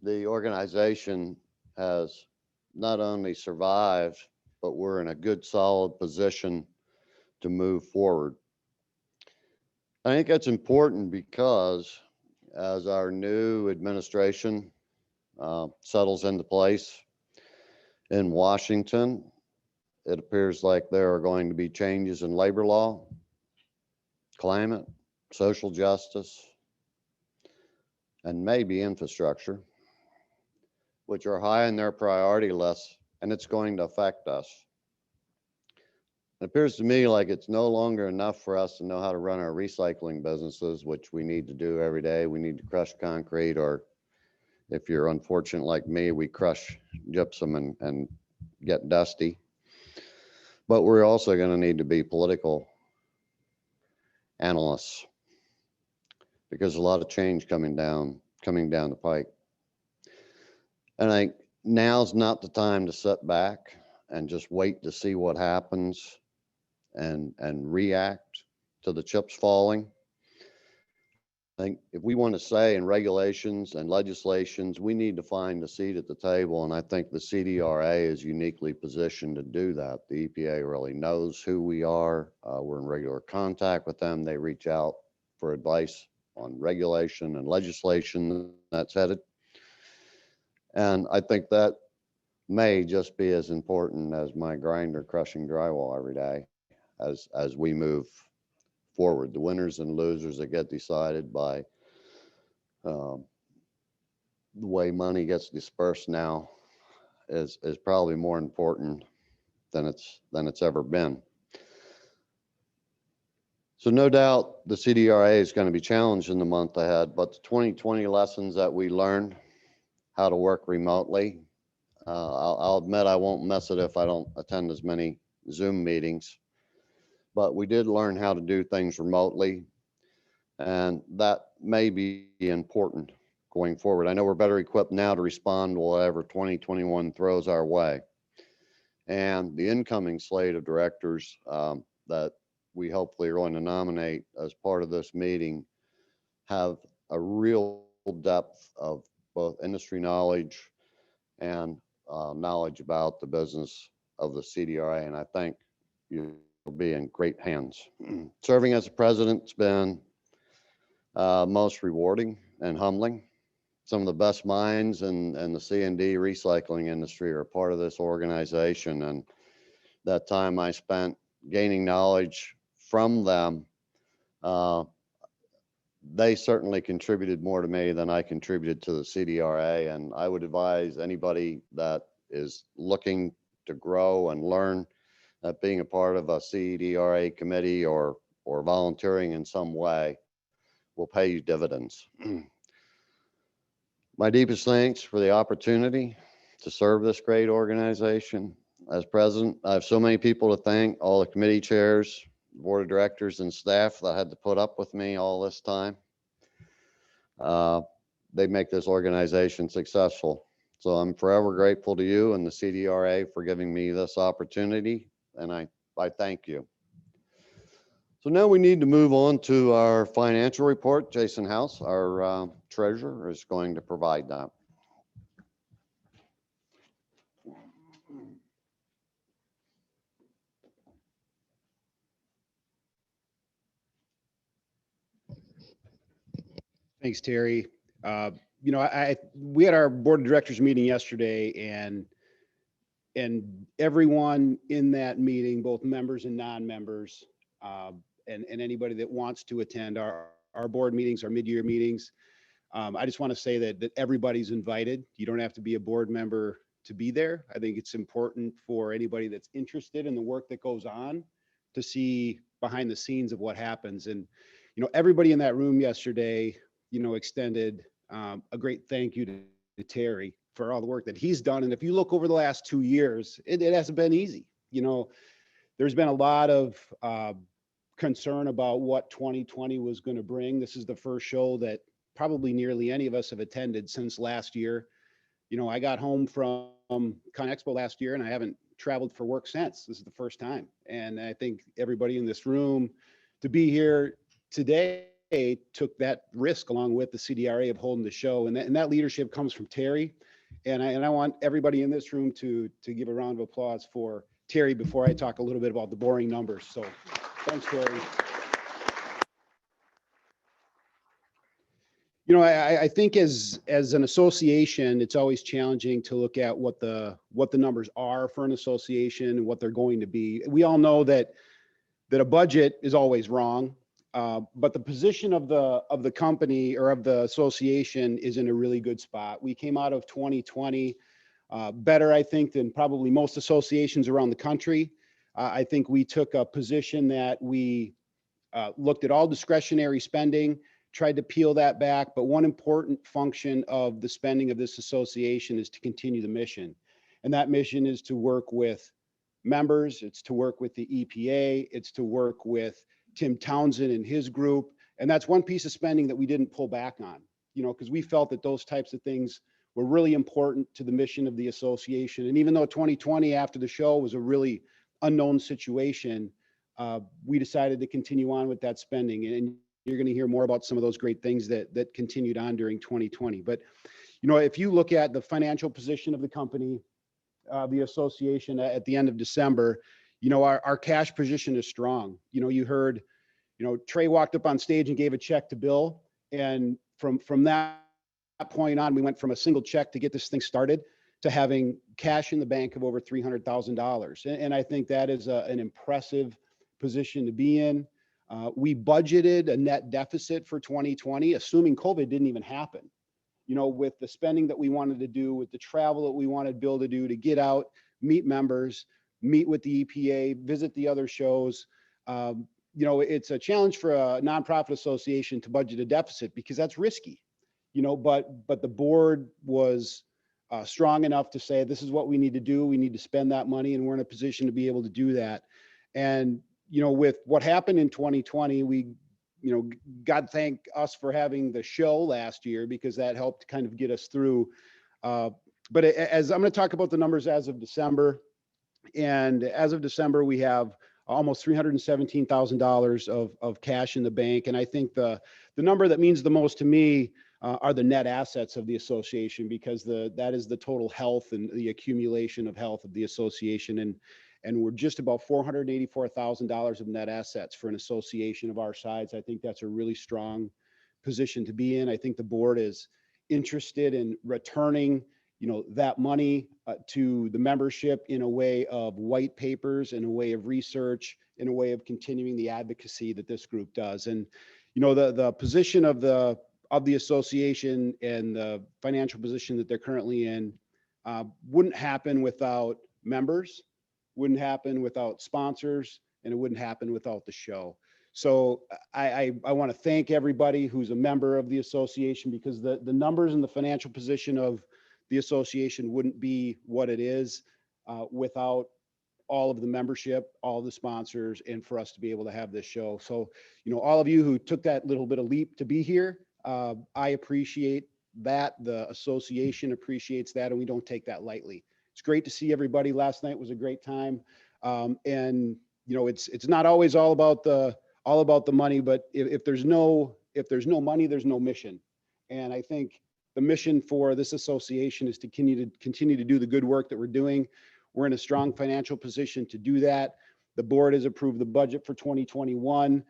the organization has not only survived, but we're in a good, solid position to move forward. I think that's important because as our new administration settles into place in Washington, it appears like there are going to be changes in labor law, climate, social justice, and maybe infrastructure, which are high on their priority list, and it's going to affect us. It appears to me like it's no longer enough for us to know how to run our recycling businesses, which we need to do every day. We need to crush concrete, or if you're unfortunate like me, we crush gypsum and get dusty. But we're also going to need to be political analysts because a lot of change coming down the pike. And I think now's not the time to sit back and just wait to see what happens and react to the chips falling. I think if we want to say in regulations and legislations, we need to find a seat at the table. And I think the CDRA is uniquely positioned to do that. The EPA really knows who we are. We're in regular contact with them. They reach out for advice on regulation and legislation that's headed. And I think that may just be as important as my grinder crushing drywall every day as we move forward. The winners and losers that get decided by the way money gets dispersed now is probably more important than it's ever been. So no doubt the CDRA is going to be challenged in the month ahead, but the 2020 lessons that we learned, how to work remotely, I'll admit I won't miss it if I don't attend as many Zoom meetings, but we did learn how to do things remotely, and that may be important going forward. I know we're better equipped now to respond to whatever 2021 throws our way. And the incoming slate of directors that we hopefully are going to nominate as part of this meeting have a real depth of both industry knowledge and knowledge about the business of the CDRA, and I think you'll be in great hands. Serving as a president's been most rewarding and humbling. Some of the best minds in the C&D recycling industry are a part of this organization, and that time I spent gaining knowledge from them, they certainly contributed more to me than I contributed to the CDRA. And I would advise anybody that is looking to grow and learn that being a part of a CDRA committee or volunteering in some way will pay you dividends. My deepest thanks for the opportunity to serve this great organization. As president, I have so many people to thank, all the committee chairs, board of directors and staff that had to put up with me all this time. They make this organization successful. So I'm forever grateful to you and the CDRA for giving me this opportunity, and I thank you. So now we need to move on to our financial report. Jason House, our treasurer, is going to provide that. Thanks, Terry. You know, we had our board of directors meeting yesterday, and everyone in that meeting, both members and non-members, and anybody that wants to attend our board meetings, our mid-year meetings. I just want to say that everybody's invited. You don't have to be a board member to be there. I think it's important for anybody that's interested in the work that goes on to see behind the scenes of what happens. And, you know, everybody in that room yesterday, you know, extended a great thank you to Terry for all the work that he's done. And if you look over the last 2 years, it hasn't been easy. You know, there's been a lot of concern about what 2020 was going to bring. This is the first show that probably nearly any of us have attended since last year. You know, I got home from ConExpo last year and I haven't traveled for work since. This is the first time. And I think everybody in this room to be here today took that risk along with the CDRA of holding the show. And that leadership comes from Terry. And I want everybody in this room to give a round of applause for Terry before I talk a little bit about the boring numbers. So thanks, Terry. You know, I think as an association, it's always challenging to look at what the numbers are for an association and what they're going to be. We all know that a budget is always wrong, but the position of the company or of the association is in a really good spot. We came out of 2020 better, I think, than probably most associations around the country. I think we took a position that we looked at all discretionary spending, tried to peel that back. But one important function of the spending of this association is to continue the mission. And that mission is to work with members. It's to work with the EPA. It's to work with Tim Townsend and his group. And that's one piece of spending that we didn't pull back on, you know, because we felt that those types of things were really important to the mission of the association. And even though 2020 after the show was a really unknown situation, we decided to continue on with that spending. And you're going to hear more about some of those great things that continued on during 2020. But, you know, if you look at the financial position of the company, the association at the end of December, you know, our cash position is strong. You know, you heard, you know, Trey walked up on stage and gave a check to Bill. And from that point on, we went from a single check to get this thing started to having cash in the bank of over $300,000. And I think that is an impressive position to be in. We budgeted a net deficit for 2020, assuming COVID didn't even happen. You know, with the spending that we wanted to do, with the travel that we wanted Bill to do, to get out, meet members, meet with the EPA, visit the other shows. You know, it's a challenge for a nonprofit association to budget a deficit because that's risky. You know, but the board was strong enough to say, this is what we need to do. We need to spend that money, and we're in a position to be able to do that. And, you know, with what happened in 2020, we, you know, God thank us for having the show last year because that helped kind of get us through. But as I'm going to talk about the numbers as of December, and as of December, we have almost $317,000 of cash in the bank. And I think the number that means the most to me are the net assets of the association, because that is the total health and the accumulation of health of the association. And we're just about $484,000 of net assets for an association of our size. I think that's a really strong position to be in. I think the board is interested in returning, you know, that money to the membership in a way of white papers, in a way of research, in a way of continuing the advocacy that this group does. And, you know, the position of the association and the financial position that they're currently in wouldn't happen without members, wouldn't happen without sponsors, and it wouldn't happen without the show. So I want to thank everybody who's a member of the association, because the numbers and the financial position of the association wouldn't be what it is without all of the membership, all of the sponsors, and for us to be able to have this show. So, you know, all of you who took that little bit of leap to be here, I appreciate that. The association appreciates that, and we don't take that lightly. It's great to see everybody. Last night was a great time. And you know, it's not always all about the money, but if there's no money, there's no mission. And I think the mission for this association is to continue to do the good work that we're doing. We're in a strong financial position to do that. The board has approved the budget for 2021.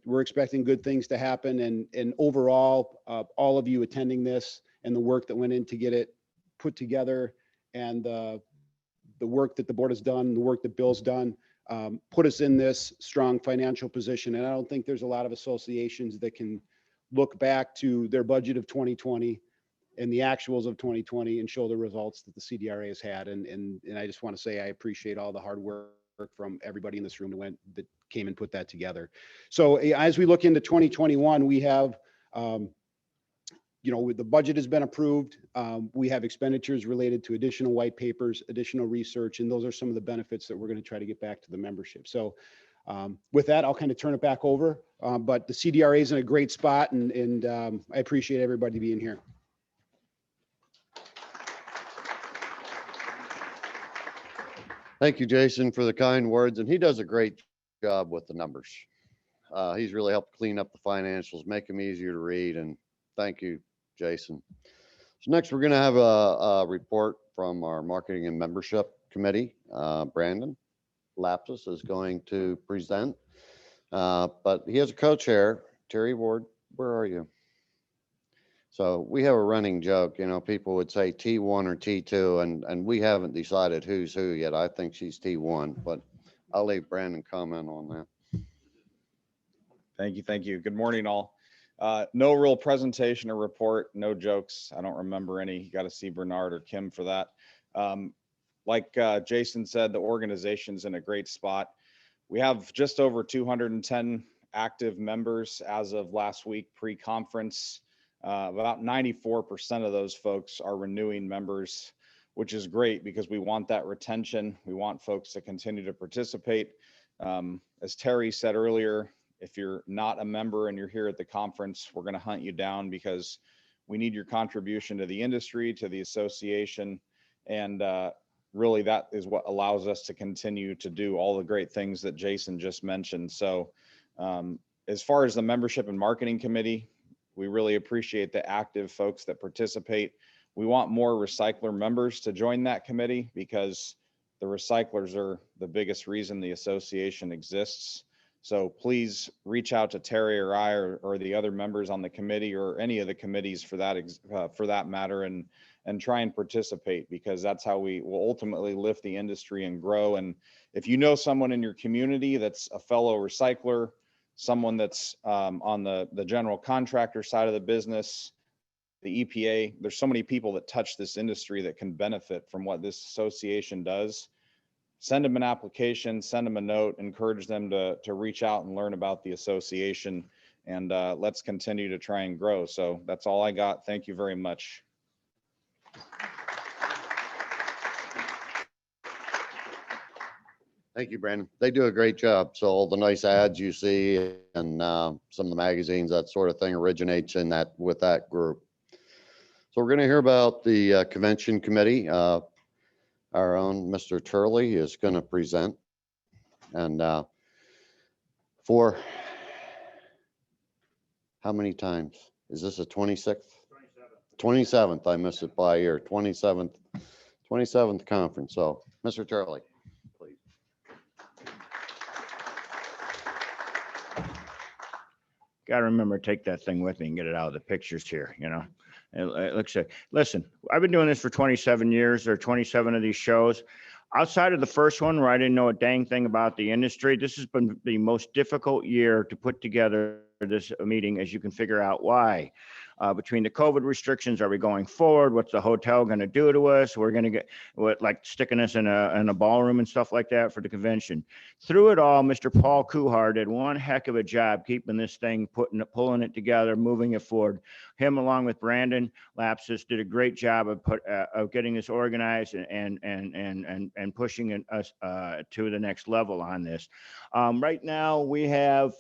We're expecting good things to happen, and overall, all of you attending this and the work that went in to get it put together, and the work that the board has done, the work that Bill's done, put us in this strong financial position. And I don't think there's a lot of associations that can look back to their budget of 2020 and the actuals of 2020 and show the results that the CDRA has had. And I just want to say I appreciate all the hard work from everybody in this room that came and put that together. So as we look into 2021, we have, you know, the budget has been approved. We have expenditures related to additional white papers, additional research, and those are some of the benefits that we're going to try to get back to the membership. So with that, I'll kind of turn it back over. But the CDRA is in a great spot, and I appreciate everybody being here. Thank you, Jason, for the kind words, and he does a great job with the numbers. He's really helped clean up the financials, make them easier to read, and thank you, Jason. So next, we're going to have a report from our Marketing and Membership Committee. Brandon Lapsus is going to present, but he has a co-chair, Terry Ward. Where are you? So we have a running joke, you know, people would say T1 or T2, and we haven't decided who's who yet. I think she's T1, but I'll leave Brandon comment on that. Thank you. Thank you. Good morning, all. No real presentation or report, no jokes. I don't remember any. You got to see Bernard or Kim for that. Like Jason said, the organization's in a great spot. We have just over 210 active members as of last week pre-conference. About 94% of those folks are renewing members, which is great because we want that retention. We want folks to continue to participate. As Terry said earlier, if you're not a member and you're here at the conference, we're going to hunt you down because we need your contribution to the industry, to the association, and really that is what allows us to continue to do all the great things that Jason just mentioned. So as far as the membership and marketing committee, we really appreciate the active folks that participate. We want more recycler members to join that committee because the recyclers are the biggest reason the association exists. So please reach out to Terry or I or the other members on the committee or any of the committees for that matter and try and participate because that's how we will ultimately lift the industry and grow. And if you know someone in your community that's a fellow recycler, someone that's on the general contractor side of the business, the EPA, there's so many people that touch this industry that can benefit from what this association does. Send them an application, send them a note, encourage them to reach out and learn about the association, and let's continue to try and grow. So that's all I got. Thank you very much. Thank you, Brandon. They do a great job. So all the nice ads you see and some of the magazines, that sort of thing originates in with that group. So we're going to hear about the convention committee. Our own Mr. Turley is going to present. And for how many times? Is this a 26th? 27th. I missed it by a year. 27th conference. So Mr. Turley. Got to remember to take that thing with me and get it out of the pictures here, you know. It looks like, listen, I've been doing this for 27 years. There are 27 of these shows. Outside of the first one where I didn't know a dang thing about the industry, this has been the most difficult year to put together this meeting, as you can figure out why. Between the COVID restrictions, are we going forward? What's the hotel going to do to us? We're going to get like sticking us in a ballroom and stuff like that for the convention. Through it all, Mr. Paul Kuhar did one heck of a job keeping this thing, pulling it together, moving it forward. Him, along with Brandon Lapsus, did a great job of getting this organized and pushing us to the next level on this. Right now, we had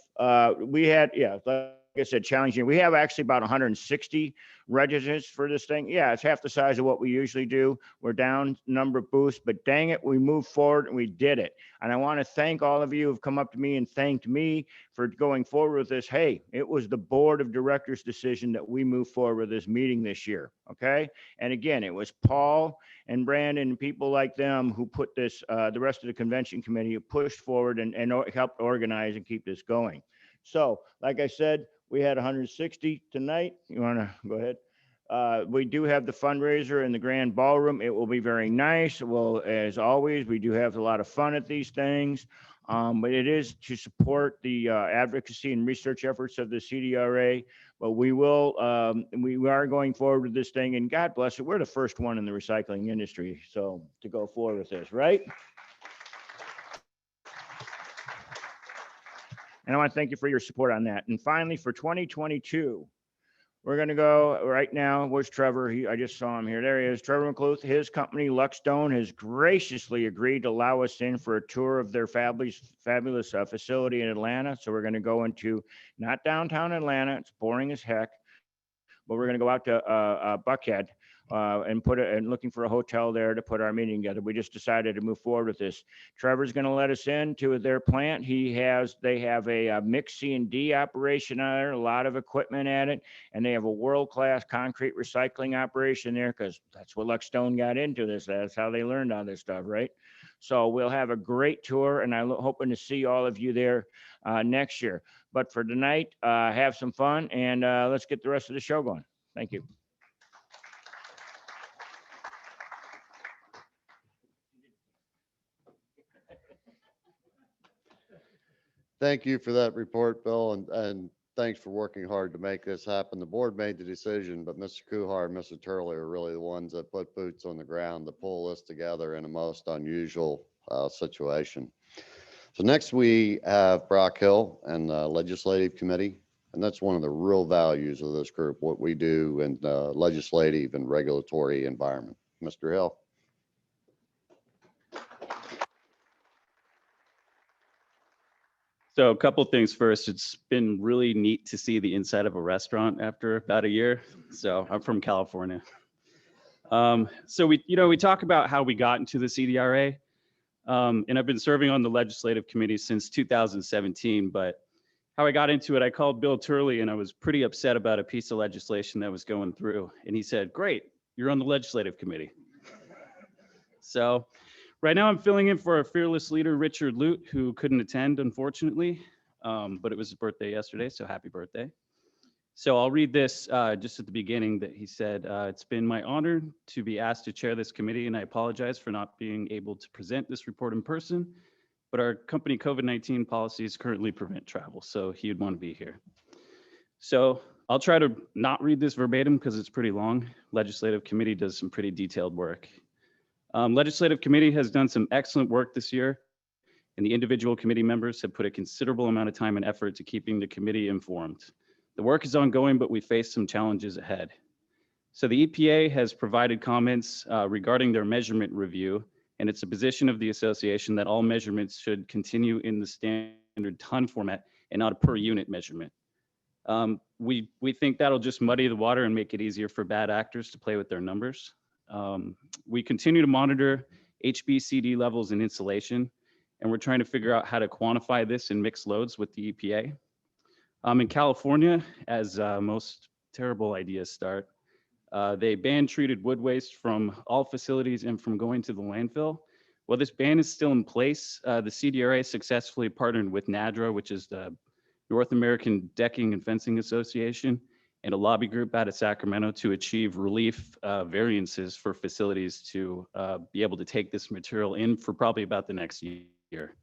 I said, challenging. We have actually about 160 registrants for this thing. Yeah, it's half the size of what we usually do. We're down number of booths, but dang it, we moved forward and we did it. And I want to thank all of you who've come up to me and thanked me for going forward with this. Hey, it was the board of directors' decision that we move forward with this meeting this year. Okay. And again, it was Paul and Brandon and people like them who put this, the rest of the convention committee who pushed forward and helped organize and keep this going. So like I said, we had 160 tonight. You want to go ahead? We do have the fundraiser in the grand ballroom. It will be very nice. Well, as always, we do have a lot of fun at these things. But it is to support the advocacy and research efforts of the CDRA. But we are going forward with this thing, and God bless it, we're the first one in the recycling industry. So to go forward with this, right? And I want to thank you for your support on that. And finally, for 2022, we're going to go right now. Where's Trevor? I just saw him here. There he is. Trevor McCluth. His company, Luckstone, has graciously agreed to allow us in for a tour of their fabulous facility in Atlanta. So we're going to go into not downtown Atlanta. It's boring as heck. But we're going to go out to Buckhead and looking for a hotel there to put our meeting together. We just decided to move forward with this. Trevor's going to let us into their plant. They have a mix C&D operation on there, a lot of equipment at it, and they have a world-class concrete recycling operation there because that's what Luckstone got into this. That's how they learned all this stuff, right? So we'll have a great tour, and I'm hoping to see all of you there next year. But for tonight, have some fun, and let's get the rest of the show going. Thank you. Thank you for that report, Bill, and thanks for working hard to make this happen. The board made the decision, but Mr. Kuhar and Mr. Turley are really the ones that put boots on the ground to pull this together in a most unusual situation. So next we have Brock Hill and the Legislative Committee, and that's one of the real values of this group, what we do in the legislative and regulatory environment. Mr. Hill. So a couple things first. It's been really neat to see the inside of a restaurant after about a year. So I'm from California. So we talk about how we got into the CDRA, and I've been serving on the legislative committee since 2017. But how I got into it, I called Bill Turley, and I was pretty upset about a piece of legislation that was going through. And he said, "Great, you're on the legislative committee." So right now I'm filling in for our fearless leader, Richard Lute, who couldn't attend, unfortunately, but it was his birthday yesterday, so happy birthday. So I'll read this just at the beginning that he said, "It's been my honor to be asked to chair this committee, and I apologize for not being able to present this report in person, but our company COVID-19 policies currently prevent travel, so he would want to be here." So I'll try to not read this verbatim because it's pretty long. Legislative committee does some pretty detailed work. Legislative committee has done some excellent work this year, and the individual committee members have put a considerable amount of time and effort to keeping the committee informed. The work is ongoing, but we face some challenges ahead. So the EPA has provided comments regarding their measurement review, and it's a position of the association that all measurements should continue in the standard ton format and not a per unit measurement. We think that'll just muddy the water and make it easier for bad actors to play with their numbers. We continue to monitor HBCD levels in insulation, and we're trying to figure out how to quantify this in mixed loads with the EPA. In California, as most terrible ideas start, they ban treated wood waste from all facilities and from going to the landfill. While this ban is still in place, the CDRA successfully partnered with NADRA, which is the North American Decking and Fencing Association, and a lobby group out of Sacramento to achieve relief variances for facilities to be able to take this material in for probably about the next year.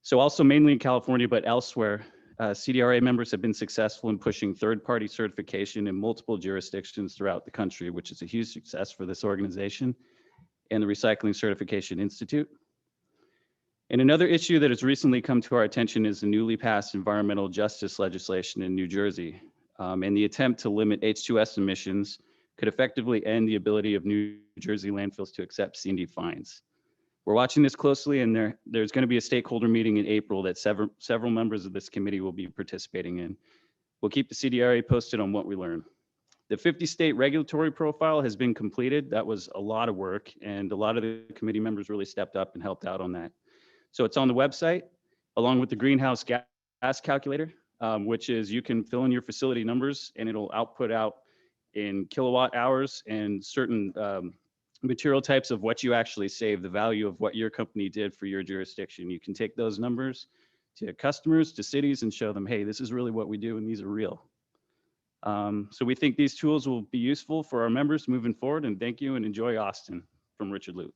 So also mainly in California, but elsewhere, CDRA members have been successful in pushing third-party certification in multiple jurisdictions throughout the country, which is a huge success for this organization and the Recycling Certification Institute. And another issue that has recently come to our attention is the newly passed environmental justice legislation in New Jersey. And the attempt to limit H2S emissions could effectively end the ability of New Jersey landfills to accept C&D fines. We're watching this closely, and there's going to be a stakeholder meeting in April that several members of this committee will be participating in. We'll keep the CDRA posted on what we learn. The 50-state regulatory profile has been completed. That was a lot of work, and a lot of the committee members really stepped up and helped out on that. So it's on the website, along with the greenhouse gas calculator, which is you can fill in your facility numbers and it'll output out in kilowatt hours and certain material types of what you actually save, the value of what your company did for your jurisdiction. You can take those numbers to customers, to cities, and show them, hey, this is really what we do and these are real. So we think these tools will be useful for our members moving forward, and thank you and enjoy Austin from Richard Lute.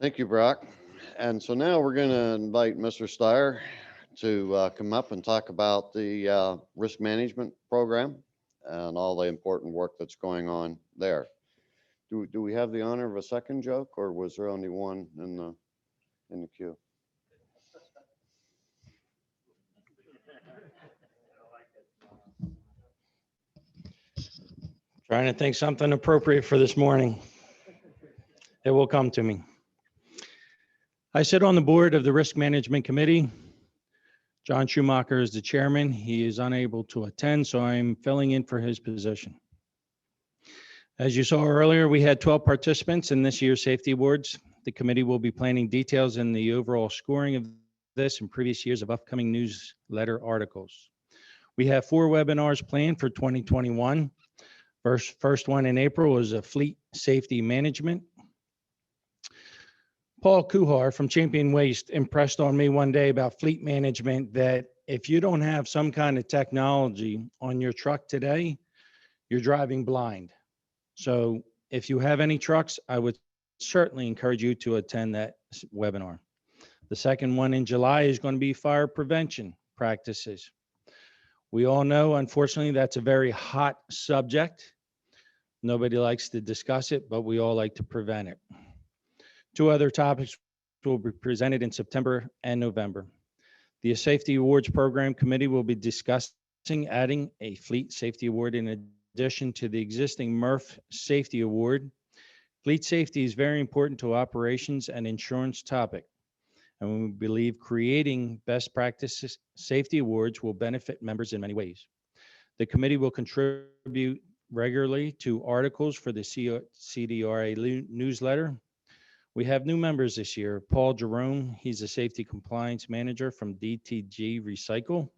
Thank you, Brock. And so now we're going to invite Mr. Steyer to come up and talk about the risk management program and all the important work that's going on there. Do we have the honor of a second joke, or was there only one in the queue? Trying to think something appropriate for this morning. It will come to me. I sit on the board of the Risk Management Committee. John Schumacher is the chairman. He is unable to attend, so I'm filling in for his position. As you saw earlier, we had 12 participants in this year's safety awards. The committee will be planning details in the overall scoring of this and previous years of upcoming newsletter articles. We have 4 webinars planned for 2021. First one in April was a fleet safety management. Paul Kuhar from Champion Waste impressed on me one day about fleet management that if you don't have some kind of technology on your truck today, you're driving blind. So if you have any trucks, I would certainly encourage you to attend that webinar. The second one in July is going to be fire prevention practices. We all know, unfortunately, that's a very hot subject. Nobody likes to discuss it, but we all like to prevent it. 2 other topics will be presented in September and November. The Safety Awards Program Committee will be discussing adding a Fleet Safety Award in addition to the existing MRF Safety Award. Fleet safety is very important to operations and insurance topic, and we believe creating best practices safety awards will benefit members in many ways. The committee will contribute regularly to articles for the CDRA newsletter. We have new members this year. Paul Jerome, he's a safety compliance manager from DTG Recycle.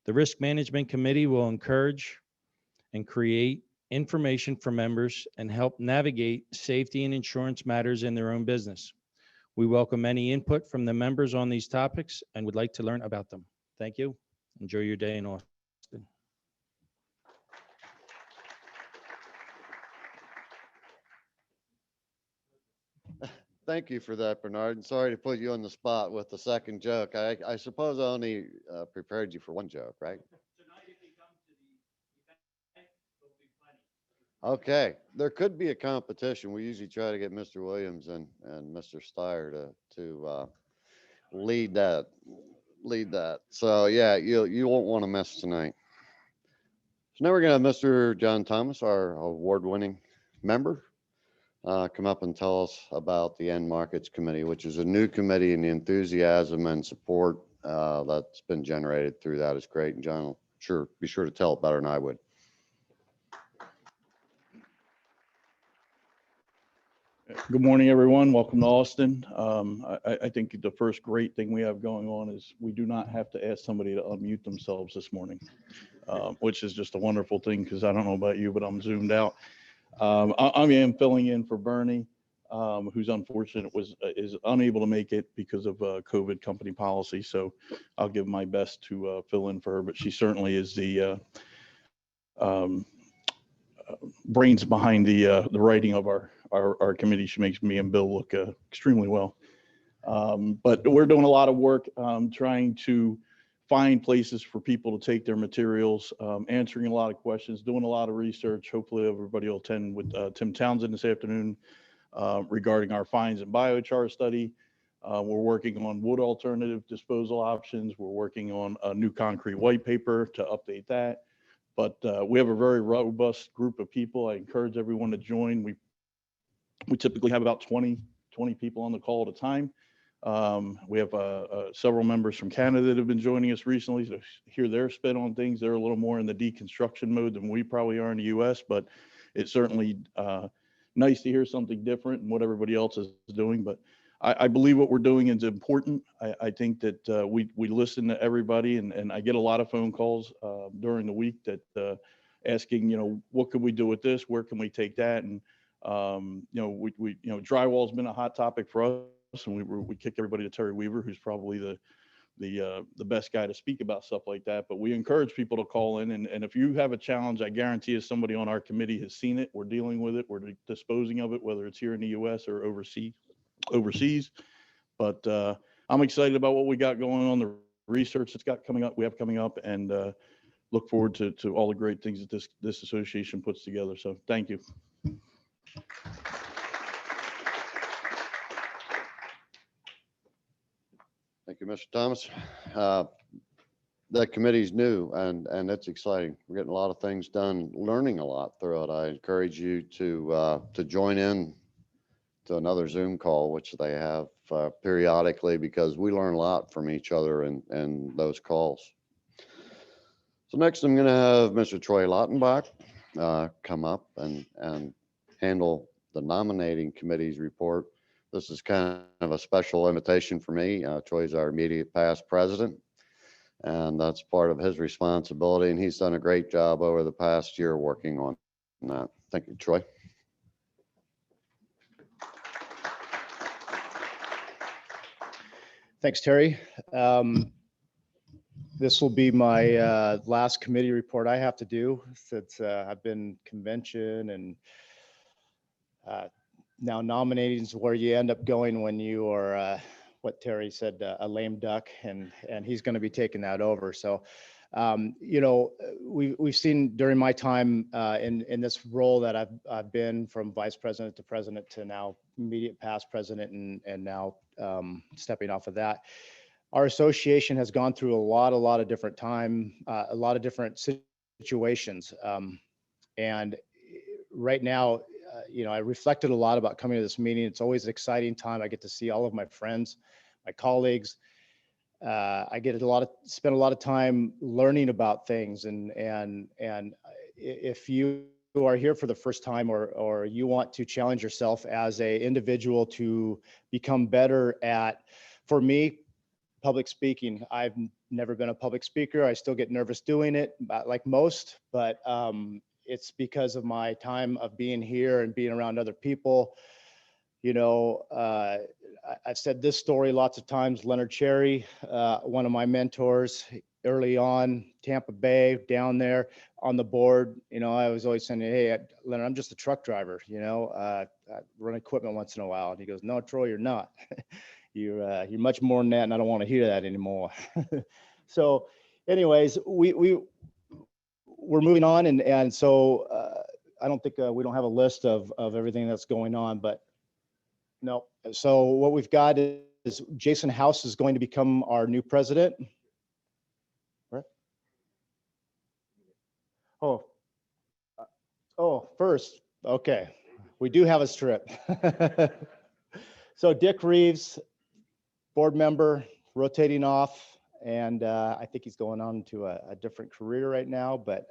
The Risk Management Committee will encourage and create information for members and help navigate safety and insurance matters in their own business. We welcome any input from the members on these topics and would like to learn about them. Thank you. Enjoy your day in Austin. Thank you for that, Bernard. And sorry to put you on the spot with the second joke. I suppose I only prepared you for one joke, right? Okay, there could be a competition. We usually try to get Mr. Williams and Mr. Steyer to lead that. So yeah, you won't want to miss tonight. So now we're gonna have Mr. John Thomas, our award-winning member, come up and tell us about the End Markets Committee, which is a new committee, and the enthusiasm and support that's been generated through that is great. And John will be sure to tell it better than I would. Good morning, everyone. Welcome to Austin. I think the first great thing we have going on is we do not have to ask somebody to unmute themselves this morning, which is just a wonderful thing because I don't know about you, but I'm zoomed out. I am filling in for Bernie, who's unfortunate is unable to make it because of COVID company policy. So I'll give my best to fill in for her, but she certainly is the brains behind the writing of our committee. She makes me and Bill look extremely well. But we're doing a lot of work trying to find places for people to take their materials, answering a lot of questions, doing a lot of research. Hopefully everybody will attend with Tim Townsend this afternoon regarding our fines and biochar study. We're working on wood alternative disposal options. We're working on a new concrete white paper to update that. But we have a very robust group of people. I encourage everyone to join. We typically have about 20 20 people on the call at a time. We have several members from Canada that have been joining us recently to hear their spin on things. They're a little more in the deconstruction mode than we probably are in the US, but it's certainly nice to hear something different and what everybody else is doing. But I believe what we're doing is important. I think that we listen to everybody, and I get a lot of phone calls during the week that asking, what could we do with this? Where can we take that? And drywall's been a hot topic for us, and we kick everybody to Terry Weaver, who's probably the best guy to speak about stuff like that. But we encourage people to call in, and if you have a challenge, I guarantee you somebody on our committee has seen it. We're dealing with it. We're disposing of it, whether it's here in the US or overseas. But I'm excited about what we got going on, the research that's coming up, and look forward to all the great things that this association puts together. So thank you. Thank you, Mr. Thomas. That committee's new and it's exciting. We're getting a lot of things done, learning a lot through it. I encourage you to join in to another Zoom call, which they have periodically, because we learn a lot from each other in those calls. So next, I'm going to have Mr. Troy Lautenbach come up and handle the nominating committee's report. This is kind of a special invitation for me. Troy's our immediate past president, and that's part of his responsibility, and he's done a great job over the past year working on that. Thank you, Troy. Thanks, Terry. This will be my last committee report I have to do, since I've been convention and now nominating is where you end up going when you are, what Terry said, a lame duck, and he's going to be taking that over. So, we've seen during my time in this role that I've been from vice president to president to now immediate past president, and now stepping off of that. Our association has gone through a lot of different a lot of different situations. And right now, I reflected a lot about coming to this meeting. It's always an exciting time. I get to see all of my friends, my colleagues. I get spend a lot of time learning about things. And if you are here for the first time, or you want to challenge yourself as an individual to become better at, for me, public speaking. I've never been a public speaker. I still get nervous doing it, like most, but it's because of my time of being here and being around other people. I've said this story lots of times. Leonard Cherry, one of my mentors early on, Tampa Bay, down there on the board. I was always saying, hey, Leonard, I'm just a truck driver. I run equipment once in a while. And he goes, no, Troy, you're not. You're much more than that, and I don't want to hear that anymore. So anyways, we're moving on, and so I don't think we don't have a list of everything that's going on, but no. So what we've got is Jason House is going to become our new president. Right? First, okay, we do have a strip. So Dick Reeves, board member, rotating off, and I think he's going on to a different career right now. But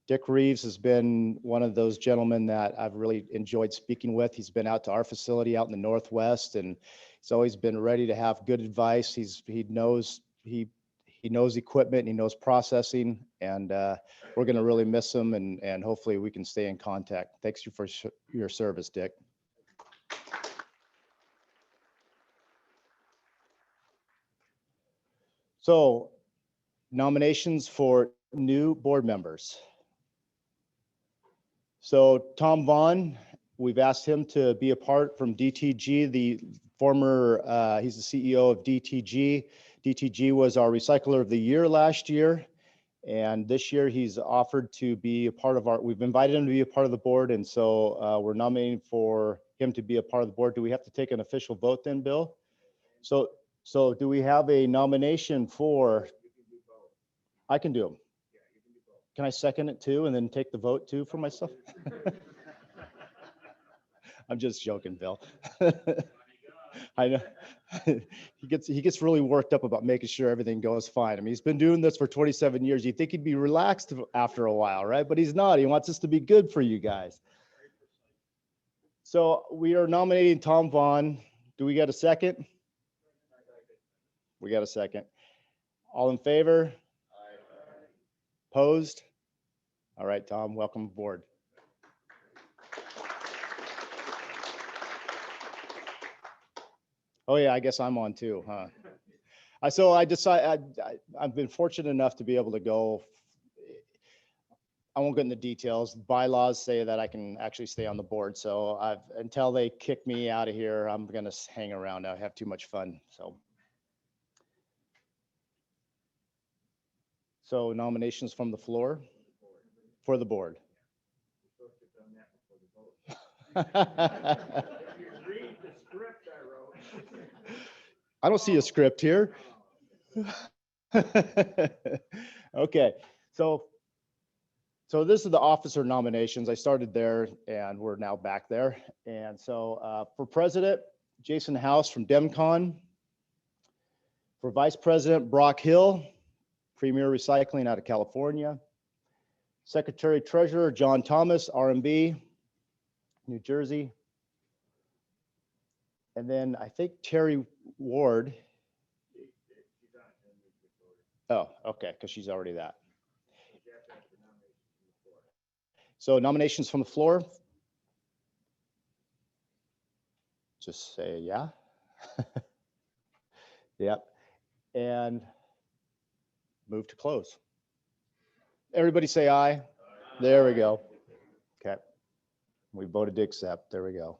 Dick Reeves has been one of those gentlemen that I've really enjoyed speaking with. He's been out to our facility out in the Northwest, and he's always been ready to have good advice. He knows equipment, and he knows processing, and we're going to really miss him, and hopefully we can stay in contact. Thanks you for your service, Dick. So, nominations for new board members. So Tom Vaughn, we've asked him to be a part from DTG, the former, he's the CEO of DTG. DTG was our Recycler of the Year last year. And this year he's offered to be a part of we've invited him to be a part of the board. And so we're nominating for him to be a part of the board. Do we have to take an official vote then, Bill? So do we have a nomination for? I can do them. Can I second it too, and then take the vote too for myself? I'm just joking, Bill. I know. He gets really worked up about making sure everything goes fine. I mean, he's been doing this for 27 years. You'd think he'd be relaxed after a while, right? But he's not. He wants this to be good for you guys. So we are nominating Tom Vaughn. Do we get a second? We got a second. All in favor? Opposed? All right, Tom, welcome aboard. Oh yeah, I guess I'm on too, huh? So I decided, I've been fortunate enough to be able to go. I won't get into details. Bylaws say that I can actually stay on the board. So until they kick me out of here, I'm gonna hang around. I have too much fun, so. So nominations from the floor for the board. I don't see a script here. Okay, so this is the officer nominations. I started there and we're now back there. And so for president, Jason House from DemCon. For vice president, Brock Hill, Premier Recycling out of California. Secretary Treasurer, John Thomas, RMB, New Jersey. And then I think Terry Ward. Oh, okay, because she's already that. So nominations from the floor. Just say yeah. Yep. And move to close. Everybody say aye. There we go. Okay. We voted to accept. There we go.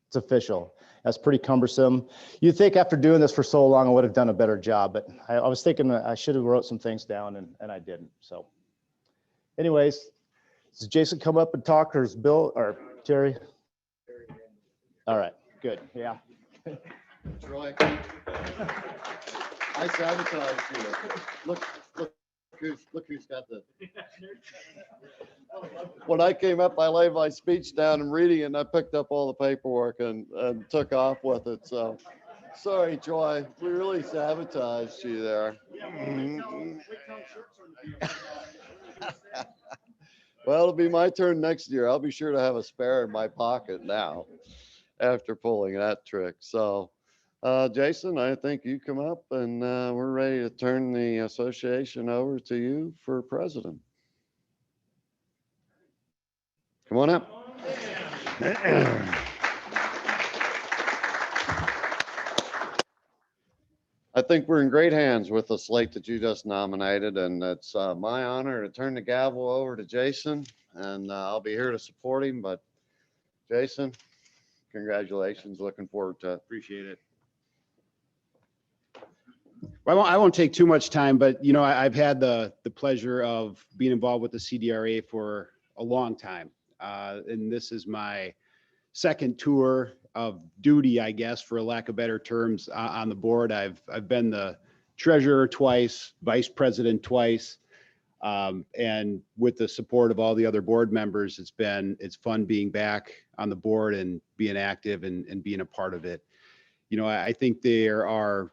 It's official. That's pretty cumbersome. You'd think after doing this for so long, I would have done a better job, but I was thinking I should have wrote some things down and I didn't. So anyways, does Jason come up and talk, or is Bill or Terry? All right, good. Yeah. Troy, I sabotaged you. Look who's got the. When I came up, I laid my speech down and reading it, and I picked up all the paperwork and took off with it. So, sorry, Troy, we really sabotaged you there. Well, it'll be my turn next year. I'll be sure to have a spare in my pocket now after pulling that trick. So, Jason, I think you come up and we're ready to turn the association over to you for president. Come on up. I think we're in great hands with the slate that you just nominated, and it's my honor to turn the gavel over to Jason, and I'll be here to support him. But Jason, congratulations. Looking forward to it. Appreciate it. Well, I won't take too much time, but you know, I've had the pleasure of being involved with the CDRA for a long time. And this is my second tour of duty, I guess, for lack of better terms, on the board. I've been the treasurer twice, vice president twice. And with the support of all the other board members, it's fun being back on the board and being active and being a part of it. You know, I think there are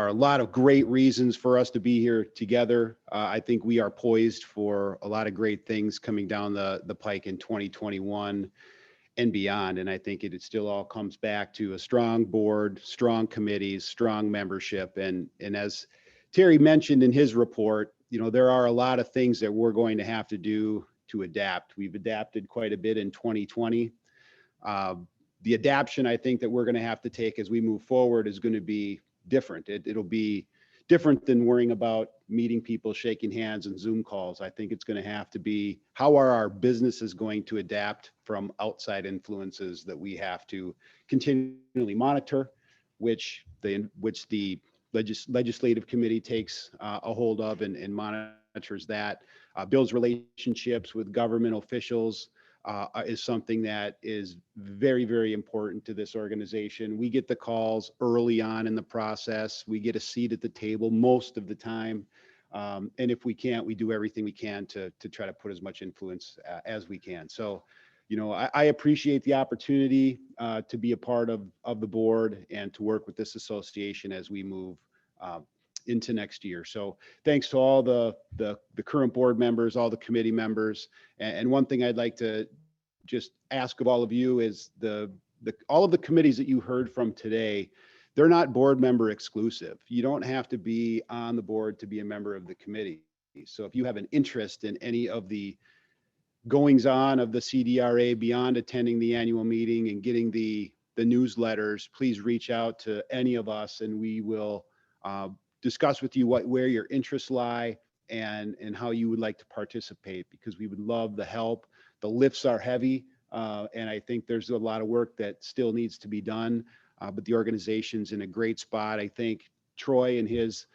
a lot of great reasons for us to be here together. I think we are poised for a lot of great things coming down the pike in 2021 and beyond. And I think it still all comes back to a strong board, strong committees, strong membership. And as Terry mentioned in his report, you know, there are a lot of things that we're going to have to do to adapt. We've adapted quite a bit in 2020. The adaption I think that we're going to have to take as we move forward is going to be different. It'll be different than worrying about meeting people, shaking hands and Zoom calls. I think it's going to have to be, how are our businesses going to adapt from outside influences that we have to continually monitor, which the legislative committee takes a hold of and monitors that. Builds relationships with government officials is something that is very, very important to this organization. We get the calls early on in the process. We get a seat at the table most of the time. And if we can't, we do everything we can to try to put as much influence as we can. So, you know, I appreciate the opportunity to be a part of the board and to work with this association as we move into next year. So thanks to all the current board members, all the committee members. And one thing I'd like to just ask of all of you is all of the committees that you heard from today, they're not board member exclusive. You don't have to be on the board to be a member of the committee. So if you have an interest in any of the goings on of the CDRA beyond attending the annual meeting and getting the newsletters, please reach out to any of us and we will discuss with you where your interests lie and how you would like to participate, because we would love the help. The lifts are heavy, and I think there's a lot of work that still needs to be done, but the organization's in a great spot. I think Troy and his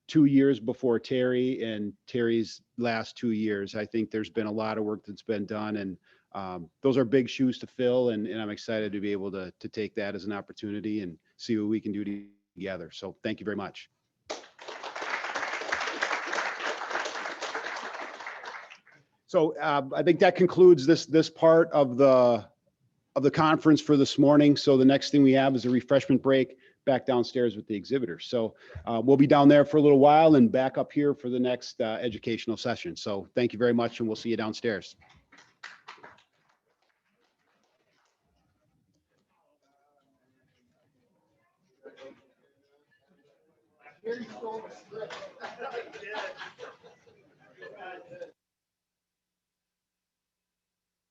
2 years before Terry and Terry's last 2 years, I think there's been a lot of work that's been done, and those are big shoes to fill, and I'm excited to be able to take that as an opportunity and see what we can do together. So thank you very much. So I think that concludes this part of the conference for this morning. So the next thing we have is a refreshment break back downstairs with the exhibitors. So we'll be down there for a little while and back up here for the next educational session. So thank you very much, and we'll see you downstairs.